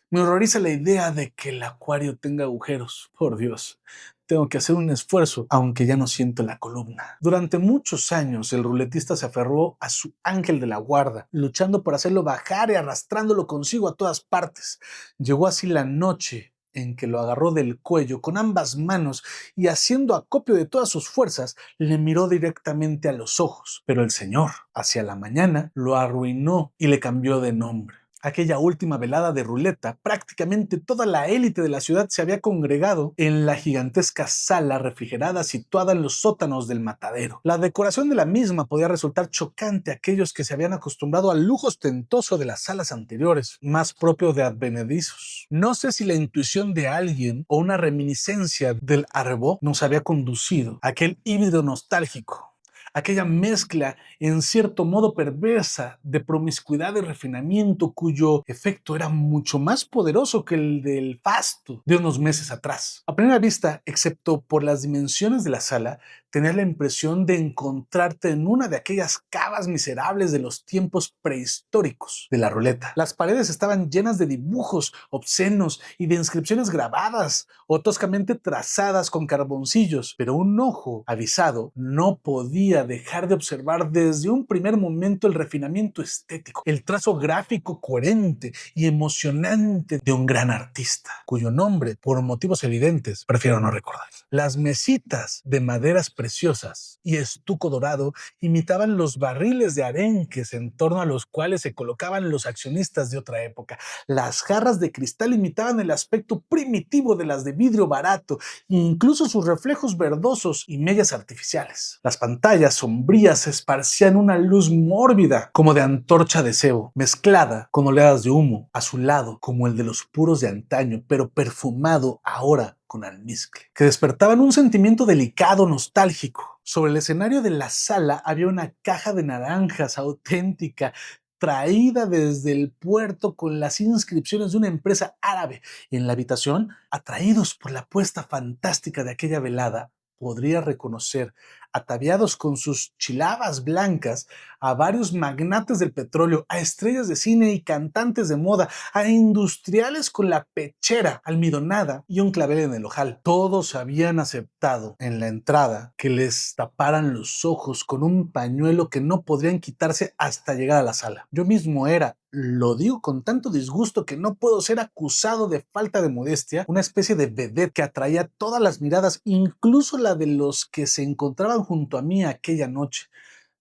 Me horroriza la idea de que el acuario tenga agujeros. Por Dios, tengo que hacer un esfuerzo, aunque ya no siento la columna. Durante muchos años, el ruletista se aferró a su ángel de la guarda, luchando por hacerlo bajar y arrastrándolo consigo a todas partes. Llegó así la noche en que lo agarró del cuello con ambas manos y, haciendo acopio de todas sus fuerzas, le miró directamente a los ojos. Pero el Señor, hacia la mañana, lo arruinó y le cambió de nombre. Aquella última velada de ruleta, prácticamente toda la élite de la ciudad se había congregado en la gigantesca sala refrigerada situada en los sótanos del matadero. La decoración de la misma podía resultar chocante a aquellos que se habían acostumbrado al lujo ostentoso de las salas anteriores, más propio de advenedizos. No sé si la intuición de alguien o una reminiscencia del arrebó nos había conducido a aquel híbrido nostálgico, aquella mezcla en cierto modo perversa de promiscuidad y refinamiento cuyo efecto era mucho más poderoso que el del fasto de unos meses atrás. A primera vista, excepto por las dimensiones de la sala, tenías la impresión de encontrarte en una de aquellas cavas miserables de los tiempos prehistóricos de la ruleta. Las paredes estaban llenas de dibujos obscenos y de inscripciones grabadas o toscamente trazadas con carboncillos, pero un ojo avisado no podía dejar de observar desde un primer momento el refinamiento estético, el trazo gráfico coherente y emocionante de un gran artista, cuyo nombre, por motivos evidentes, prefiero no recordar. Las mesitas de maderas preciosas y estuco dorado imitaban los barriles de arenques en torno a los cuales se colocaban los accionistas de otra época. Las jarras de cristal imitaban el aspecto primitivo de las de vidrio barato e incluso sus reflejos verdosos y mellas artificiales. Las pantallas sombrías esparcían una luz mórbida como de antorcha de cebo, mezclada con oleadas de humo, azulado como el de los puros de antaño, pero perfumado ahora con almizcle, que despertaban un sentimiento delicado, nostálgico. Sobre el escenario de la sala había una caja de naranjas auténtica, traída desde el puerto con las inscripciones de una empresa árabe en la habitación, atraídos por la puesta fantástica de aquella velada, podría reconocer, ataviados con sus chilabas blancas, a varios magnates del petróleo, a estrellas de cine y cantantes de moda, a industriales con la pechera almidonada y un clavel en el ojal. Todos habían aceptado en la entrada que les taparan los ojos con un pañuelo que no podrían quitarse hasta llegar a la sala. Yo mismo era, lo digo con tanto disgusto que no puedo ser acusado de falta de modestia, una especie de vedette que atraía todas las miradas, incluso la de los que se encontraban junto a mí aquella noche.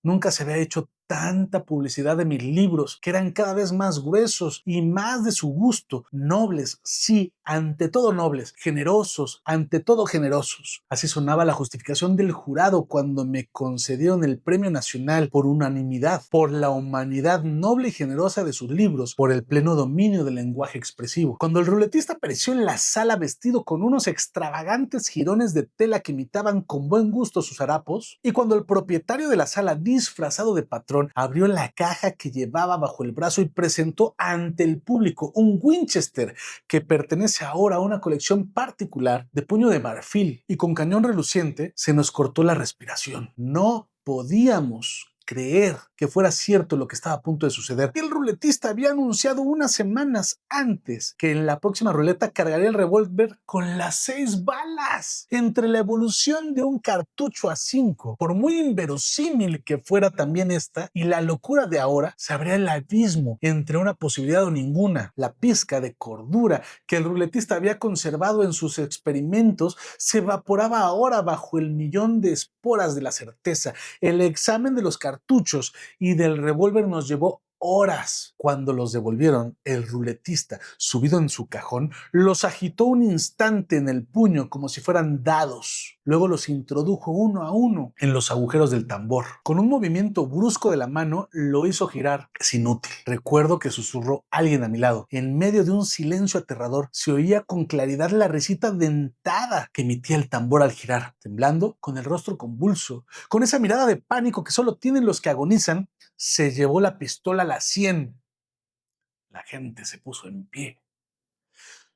Nunca se había hecho tanta publicidad de mis libros, que eran cada vez más gruesos y más de su gusto, nobles, sí, ante todo nobles, generosos, ante todo generosos. Así sonaba la justificación del jurado cuando me concedieron el Premio Nacional por unanimidad, por la humanidad noble y generosa de sus libros, por el pleno dominio del lenguaje expresivo. Cuando el ruletista apareció en la sala vestido con unos extravagantes jirones de tela que imitaban con buen gusto sus harapos, y cuando el propietario de la sala, disfrazado de patrón, abrió la caja que llevaba bajo el brazo y presentó ante el público un Winchester que pertenece ahora a una colección particular de puño de marfil y con cañón reluciente, se nos cortó la respiración. No podíamos creer que fuera cierto lo que estaba a punto de suceder. El ruletista había anunciado unas semanas antes que en la próxima ruleta cargaría el revólver con las 6 balas. Entre la evolución de un cartucho a 5, por muy inverosímil que fuera también esta, y la locura de ahora, se abría el abismo entre una posibilidad o ninguna. La pizca de cordura que el ruletista había conservado en sus experimentos se evaporaba ahora bajo el millón de esporas de la certeza. El examen de los cartuchos y del revólver nos llevó horas. Cuando los devolvieron, el ruletista, subido en su cajón, los agitó un instante en el puño como si fueran dados. Luego los introdujo uno a uno en los agujeros del tambor. Con un movimiento brusco de la mano lo hizo girar. Es inútil. Recuerdo que susurró alguien a mi lado. En medio de un silencio aterrador se oía con claridad la risita dentada que emitía el tambor al girar. Temblando, con el rostro convulso, con esa mirada de pánico que solo tienen los que agonizan, se llevó la pistola a la sien. La gente se puso en pie.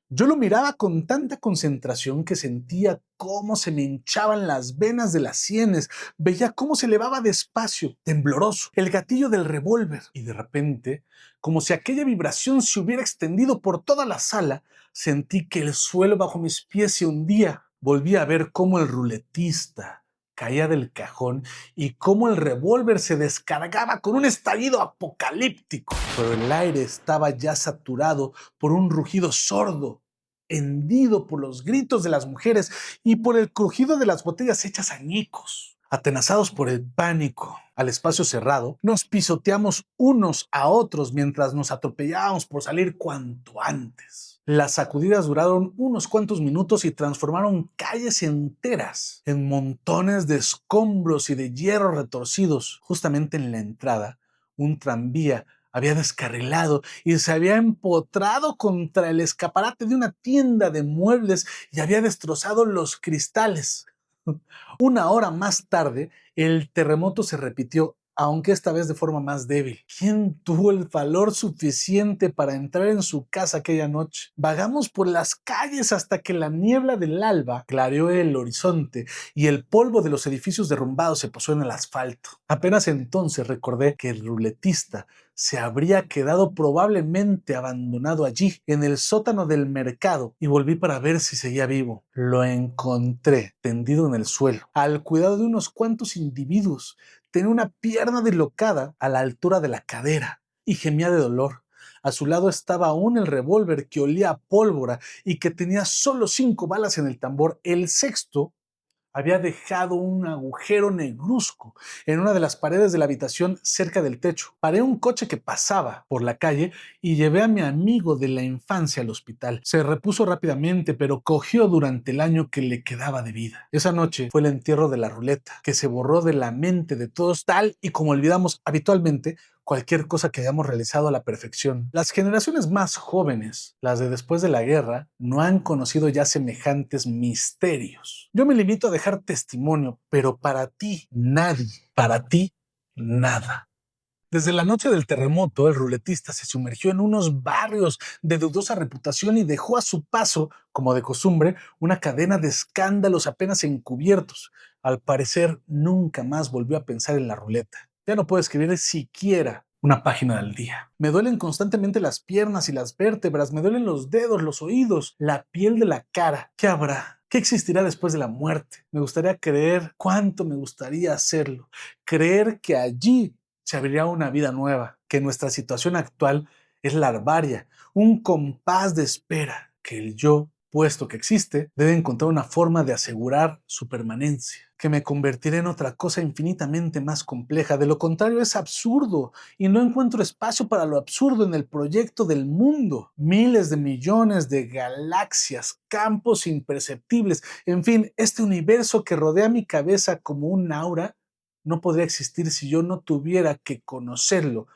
Yo lo miraba con tanta concentración que sentía cómo se me hinchaban las venas de las sienes, veía cómo se elevaba despacio, tembloroso, el gatillo del revólver, y de repente, como si aquella vibración se hubiera extendido por toda la sala, sentí que el suelo bajo mis pies se hundía. Volví a ver cómo el ruletista caía del cajón y cómo el revólver se descargaba con un estallido apocalíptico. Pero el aire estaba ya saturado por un rugido sordo, hendido por los gritos de las mujeres y por el crujido de las botellas hechas añicos. Atenazados por el pánico, al espacio cerrado, nos pisoteamos unos a otros mientras nos atropellábamos por salir cuanto antes. Las sacudidas duraron unos cuantos minutos y transformaron calles enteras en montones de escombros y de hierro retorcidos. Justamente en la entrada, un tranvía había descarrilado y se había empotrado contra el escaparate de una tienda de muebles y había destrozado los cristales. Una hora más tarde, el terremoto se repitió, aunque esta vez de forma más débil. ¿Quién tuvo el valor suficiente para entrar en su casa aquella noche? Vagamos por las calles hasta que la niebla del alba clareó el horizonte y el polvo de los edificios derrumbados se posó en el asfalto. Apenas entonces recordé que el ruletista se habría quedado probablemente abandonado allí, en el sótano del mercado, y volví para ver si seguía vivo. Lo encontré tendido en el suelo, al cuidado de unos cuantos individuos. Tenía una pierna dislocada a la altura de la cadera y gemía de dolor. A su lado estaba aún el revólver que olía a pólvora y que tenía solo 5 balas en el tambor. El sexto había dejado un agujero negruzco en una de las paredes de la habitación cerca del techo. Paré un coche que pasaba por la calle y llevé a mi amigo de la infancia al hospital. Se repuso rápidamente, pero cogió durante el año que le quedaba de vida. Esa noche fue el entierro de la ruleta, que se borró de la mente de todos, tal y como olvidamos habitualmente cualquier cosa que hayamos realizado a la perfección. Las generaciones más jóvenes, las de después de la guerra, no han conocido ya semejantes misterios. Yo me limito a dejar testimonio, pero para ti nadie, para ti nada. Desde la noche del terremoto, el ruletista se sumergió en unos barrios de dudosa reputación y dejó a su paso, como de costumbre, una cadena de escándalos apenas encubiertos. Al parecer, nunca más volvió a pensar en la ruleta. Ya no puedo escribir siquiera una página al día. Me duelen constantemente las piernas y las vértebras, me duelen los dedos, los oídos, la piel de la cara. ¿Qué habrá? ¿Qué existirá después de la muerte? Me gustaría creer, cuánto me gustaría hacerlo, creer que allí se abriría una vida nueva, que nuestra situación actual es larvaria, un compás de espera, que el yo, puesto que existe, debe encontrar una forma de asegurar su permanencia, que me convertiré en otra cosa infinitamente más compleja. De lo contrario es absurdo y no encuentro espacio para lo absurdo en el proyecto del mundo. Miles de millones de galaxias, campos imperceptibles, en fin, este universo que rodea mi cabeza como un aura no podría existir si yo no tuviera que conocerlo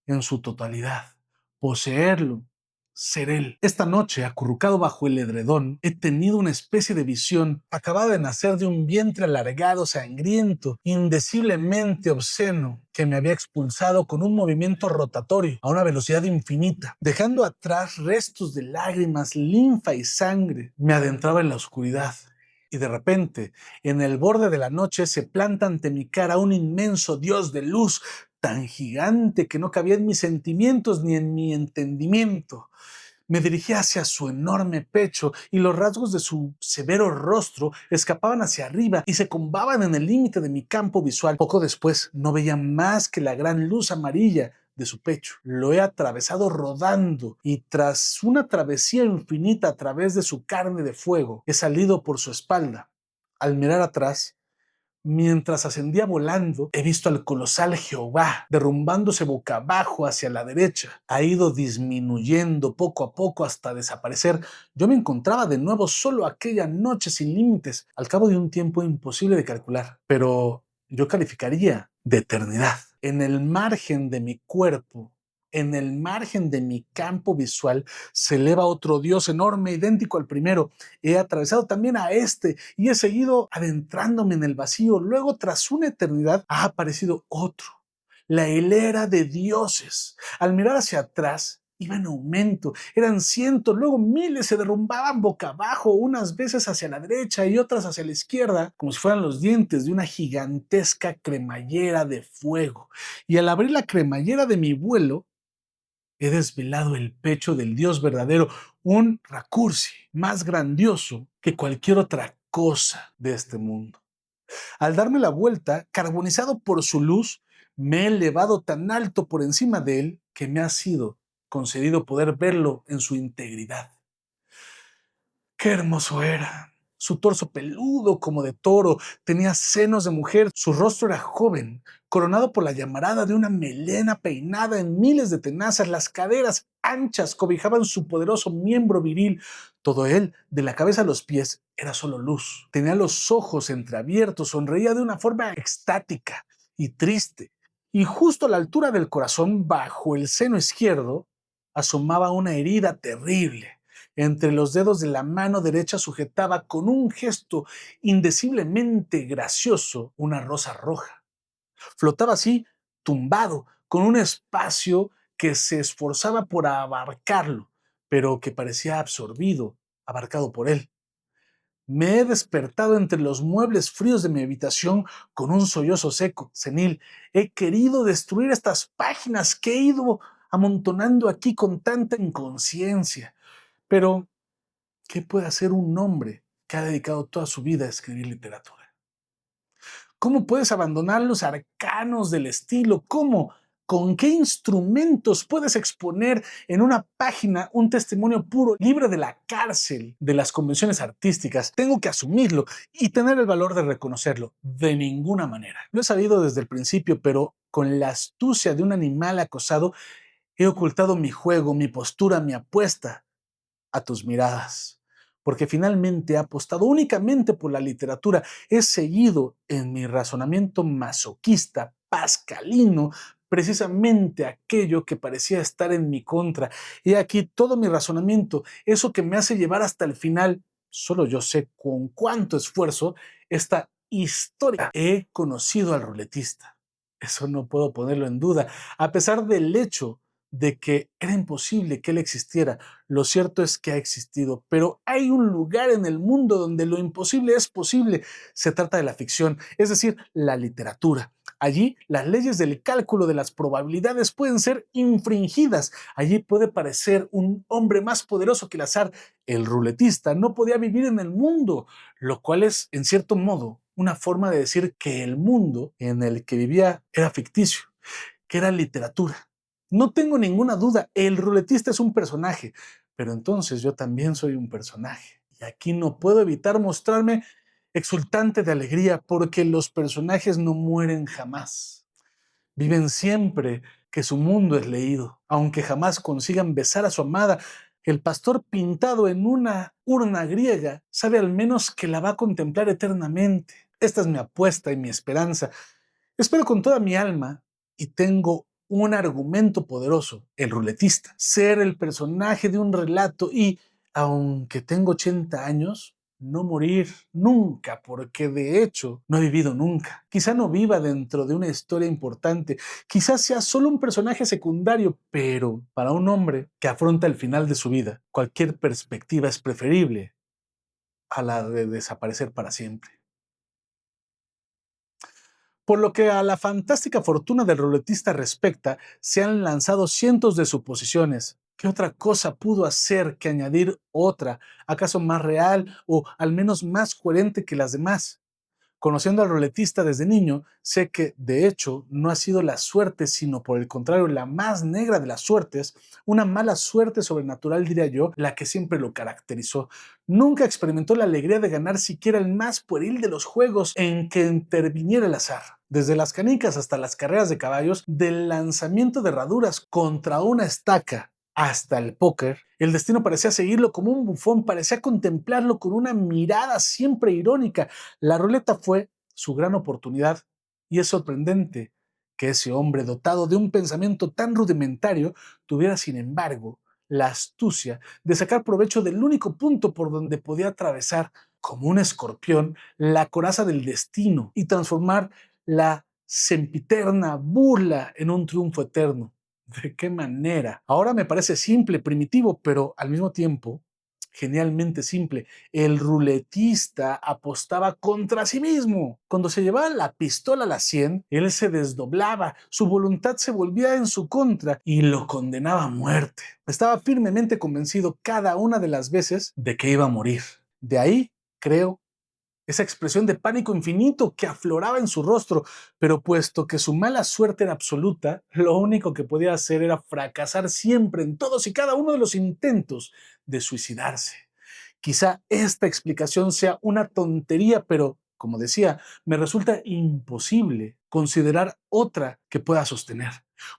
en su totalidad, poseerlo, ser él. Esta noche, acurrucado bajo el edredón, he tenido una especie de visión. Acababa de nacer de un vientre alargado, sangriento, indeciblemente obsceno, que me había expulsado con un movimiento rotatorio a una velocidad infinita, dejando atrás restos de lágrimas, linfa y sangre. Me adentraba en la oscuridad. Y de repente, en el borde de la noche, se planta ante mi cara un inmenso dios de luz, tan gigante que no cabía en mis sentimientos ni en mi entendimiento. Me dirigí hacia su enorme pecho y los rasgos de su severo rostro escapaban hacia arriba y se combaban en el límite de mi campo visual. Poco después no veía más que la gran luz amarilla de su pecho. Lo he atravesado rodando y tras una travesía infinita a través de su carne de fuego, he salido por su espalda. Al mirar atrás, mientras ascendía volando, he visto al colosal Jehová derrumbándose boca abajo hacia la derecha. Ha ido disminuyendo poco a poco hasta desaparecer. Yo me encontraba de nuevo solo aquella noche sin límites, al cabo de un tiempo imposible de calcular, pero yo calificaría de eternidad. En el margen de mi cuerpo, en el margen de mi campo visual, se eleva otro Dios enorme, idéntico al primero. He atravesado también a este y he seguido adentrándome en el vacío. Luego, tras una eternidad, ha aparecido otro, la hilera de dioses. Al mirar hacia atrás, iba en aumento. Eran cientos, luego miles se derrumbaban boca abajo, unas veces hacia la derecha y otras hacia la izquierda, como si fueran los dientes de una gigantesca cremallera de fuego. Y al abrir la cremallera de mi vuelo, he desvelado el pecho del Dios verdadero, un Rakursi más grandioso que cualquier otra cosa de este mundo. Al darme la vuelta, carbonizado por su luz, me he elevado tan alto por encima de él que me ha sido concedido poder verlo en su integridad. ¡Qué hermoso era! Su torso peludo como de toro, tenía senos de mujer, su rostro era joven, coronado por la llamarada de una melena peinada en miles de tenazas, las caderas anchas cobijaban su poderoso miembro viril. Todo él, de la cabeza a los pies, era solo luz. Tenía los ojos entreabiertos, sonreía de una forma extática y triste, y justo a la altura del corazón, bajo el seno izquierdo, asomaba una herida terrible. Entre los dedos de la mano derecha sujetaba con un gesto indeciblemente gracioso una rosa roja. Flotaba así, tumbado, con un espacio que se esforzaba por abarcarlo, pero que parecía absorbido, abarcado por él. Me he despertado entre los muebles fríos de mi habitación con un sollozo seco, senil. He querido destruir estas páginas que he ido amontonando aquí con tanta inconsciencia. Pero ¿qué puede hacer un hombre que ha dedicado toda su vida a escribir literatura? ¿Cómo puedes abandonar los arcanos del estilo? ¿Cómo? ¿Con qué instrumentos puedes exponer en una página un testimonio puro, libre de la cárcel de las convenciones artísticas? Tengo que asumirlo y tener el valor de reconocerlo. De ninguna manera. Lo he sabido desde el principio, pero con la astucia de un animal acosado, he ocultado mi juego, mi postura, mi apuesta a tus miradas, porque finalmente he apostado únicamente por la literatura. He seguido en mi razonamiento masoquista, pascalino, precisamente aquello que parecía estar en mi contra. He aquí todo mi razonamiento, eso que me hace llevar hasta el final. Solo yo sé con cuánto esfuerzo esta historia. He conocido al ruletista. Eso no puedo ponerlo en duda. A pesar del hecho de que era imposible que él existiera, lo cierto es que ha existido. Pero hay un lugar en el mundo donde lo imposible es posible. Se trata de la ficción, es decir, la literatura. Allí las leyes del cálculo de las probabilidades pueden ser infringidas. Allí puede parecer un hombre más poderoso que el azar. El ruletista no podía vivir en el mundo, lo cual es, en cierto modo, una forma de decir que el mundo en el que vivía era ficticio, que era literatura. No tengo ninguna duda, el ruletista es un personaje, pero entonces yo también soy un personaje. Y aquí no puedo evitar mostrarme exultante de alegría porque los personajes no mueren jamás. Viven siempre que su mundo es leído, aunque jamás consigan besar a su amada. El pastor pintado en una urna griega sabe al menos que la va a contemplar eternamente. Esta es mi apuesta y mi esperanza. Espero con toda mi alma y tengo un argumento poderoso, el ruletista, ser el personaje de un relato y, aunque tengo 80 años, no morir nunca, porque de hecho no he vivido nunca. Quizá no viva dentro de una historia importante, quizás sea solo un personaje secundario, pero para un hombre que afronta el final de su vida, cualquier perspectiva es preferible a la de desaparecer para siempre. Por lo que a la fantástica fortuna del ruletista respecta, se han lanzado cientos de suposiciones. ¿Qué otra cosa pudo hacer que añadir otra, acaso más real o al menos más coherente que las demás? Conociendo al ruletista desde niño, sé que, de hecho, no ha sido la suerte, sino por el contrario, la más negra de las suertes, una mala suerte sobrenatural, diría yo, la que siempre lo caracterizó. Nunca experimentó la alegría de ganar siquiera el más pueril de los juegos en que interviniera el azar. Desde las canicas hasta las carreras de caballos, del lanzamiento de herraduras contra una estaca hasta el póker, el destino parecía seguirlo como un bufón, parecía contemplarlo con una mirada siempre irónica. La ruleta fue su gran oportunidad y es sorprendente que ese hombre dotado de un pensamiento tan rudimentario tuviera, sin embargo, la astucia de sacar provecho del único punto por donde podía atravesar como un escorpión la coraza del destino y transformar la sempiterna burla en un triunfo eterno. ¿De qué manera? Ahora me parece simple, primitivo, pero al mismo tiempo genialmente simple. El ruletista apostaba contra sí mismo. Cuando se llevaba la pistola a la 100, él se desdoblaba, su voluntad se volvía en su contra y lo condenaba a muerte. Estaba firmemente convencido cada una de las veces de que iba a morir. De ahí, creo, esa expresión de pánico infinito que afloraba en su rostro, pero puesto que su mala suerte era absoluta, lo único que podía hacer era fracasar siempre en todos y cada uno de los intentos de suicidarse. Quizá esta explicación sea una tontería, pero, como decía, me resulta imposible considerar otra que pueda sostener.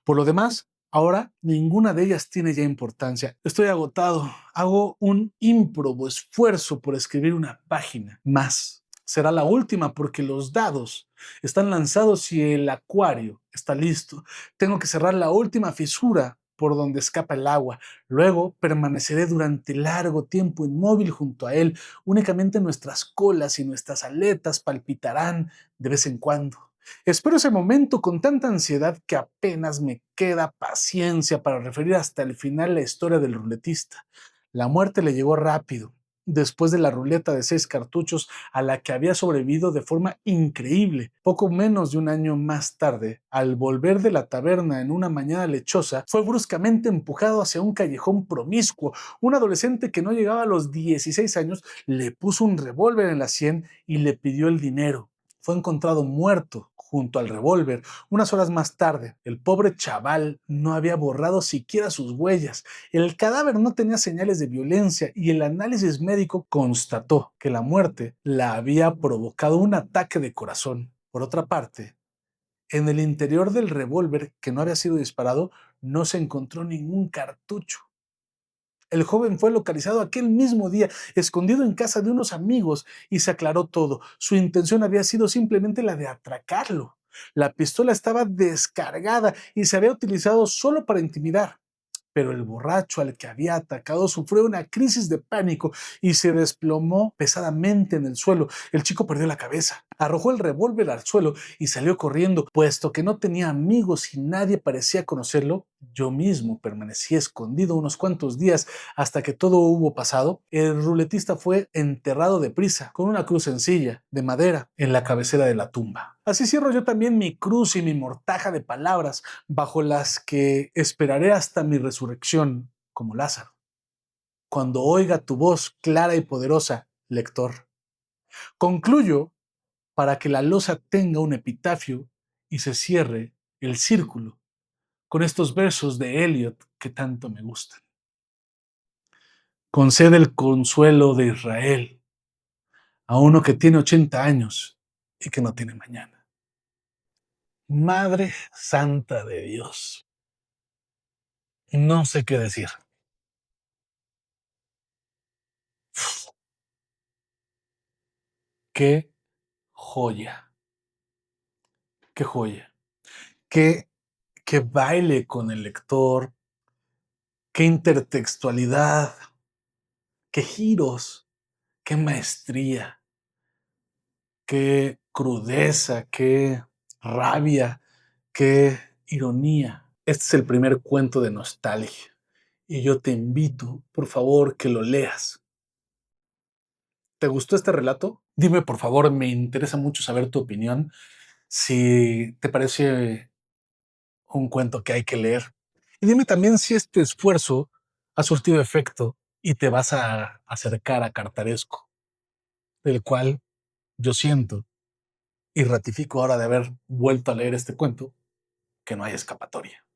Por lo demás, ahora ninguna de ellas tiene ya importancia. Estoy agotado. Hago un ímprobo esfuerzo por escribir una página más. Será la última porque los dados están lanzados y el acuario está listo. Tengo que cerrar la última fisura por donde escapa el agua. Luego permaneceré durante largo tiempo inmóvil junto a él. Únicamente nuestras colas y nuestras aletas palpitarán de vez en cuando. Espero ese momento con tanta ansiedad que apenas me queda paciencia para referir hasta el final la historia del ruletista. La muerte le llegó rápido, después de la ruleta de 6 cartuchos a la que había sobrevivido de forma increíble. Poco menos de un año más tarde, al volver de la taberna en una mañana lechosa, fue bruscamente empujado hacia un callejón promiscuo. Un adolescente que no llegaba a los 16 años le puso un revólver en la sien y le pidió el dinero. Fue encontrado muerto junto al revólver. Unas horas más tarde, el pobre chaval no había borrado siquiera sus huellas. El cadáver no tenía señales de violencia y el análisis médico constató que la muerte la había provocado un ataque de corazón. Por otra parte, en el interior del revólver que no había sido disparado no se encontró ningún cartucho. El joven fue localizado aquel mismo día, escondido en casa de unos amigos, y se aclaró todo. Su intención había sido simplemente la de atracarlo. La pistola estaba descargada y se había utilizado solo para intimidar. pero el borracho al que había atacado sufrió una crisis de pánico y se desplomó pesadamente en el suelo. El chico perdió la cabeza, arrojó el revólver al suelo y salió corriendo. Puesto que no tenía amigos y nadie parecía conocerlo, yo mismo permanecí escondido unos cuantos días hasta que todo hubo pasado. El ruletista fue enterrado deprisa, con una cruz sencilla, de madera, en la cabecera de la tumba. Así cierro yo también mi cruz y mi mortaja de palabras, bajo las que esperaré hasta mi resurrección, como Lázaro. Cuando oiga tu voz clara y poderosa, lector. Concluyo para que la losa tenga un epitafio y se cierre el círculo con estos versos de Eliot que tanto me gustan. Concede el consuelo de Israel a uno que tiene 80 años y que no tiene mañana. Madre Santa de Dios. No sé qué decir. Qué joya. Qué joya. Qué, qué baile con el lector. Qué intertextualidad. Qué giros. Qué maestría. Qué crudeza. Qué rabia. Qué ironía. Este es el primer cuento de nostalgia. Y yo te invito, por favor, que lo leas. ¿Te gustó este relato? Dime, por favor, me interesa mucho saber tu opinión. Si te parece un cuento que hay que leer. Y dime también si este esfuerzo ha surtido efecto y te vas a acercar a Cartaresco, del cual yo siento y ratifico ahora de haber vuelto a leer este cuento que no hay escapatoria.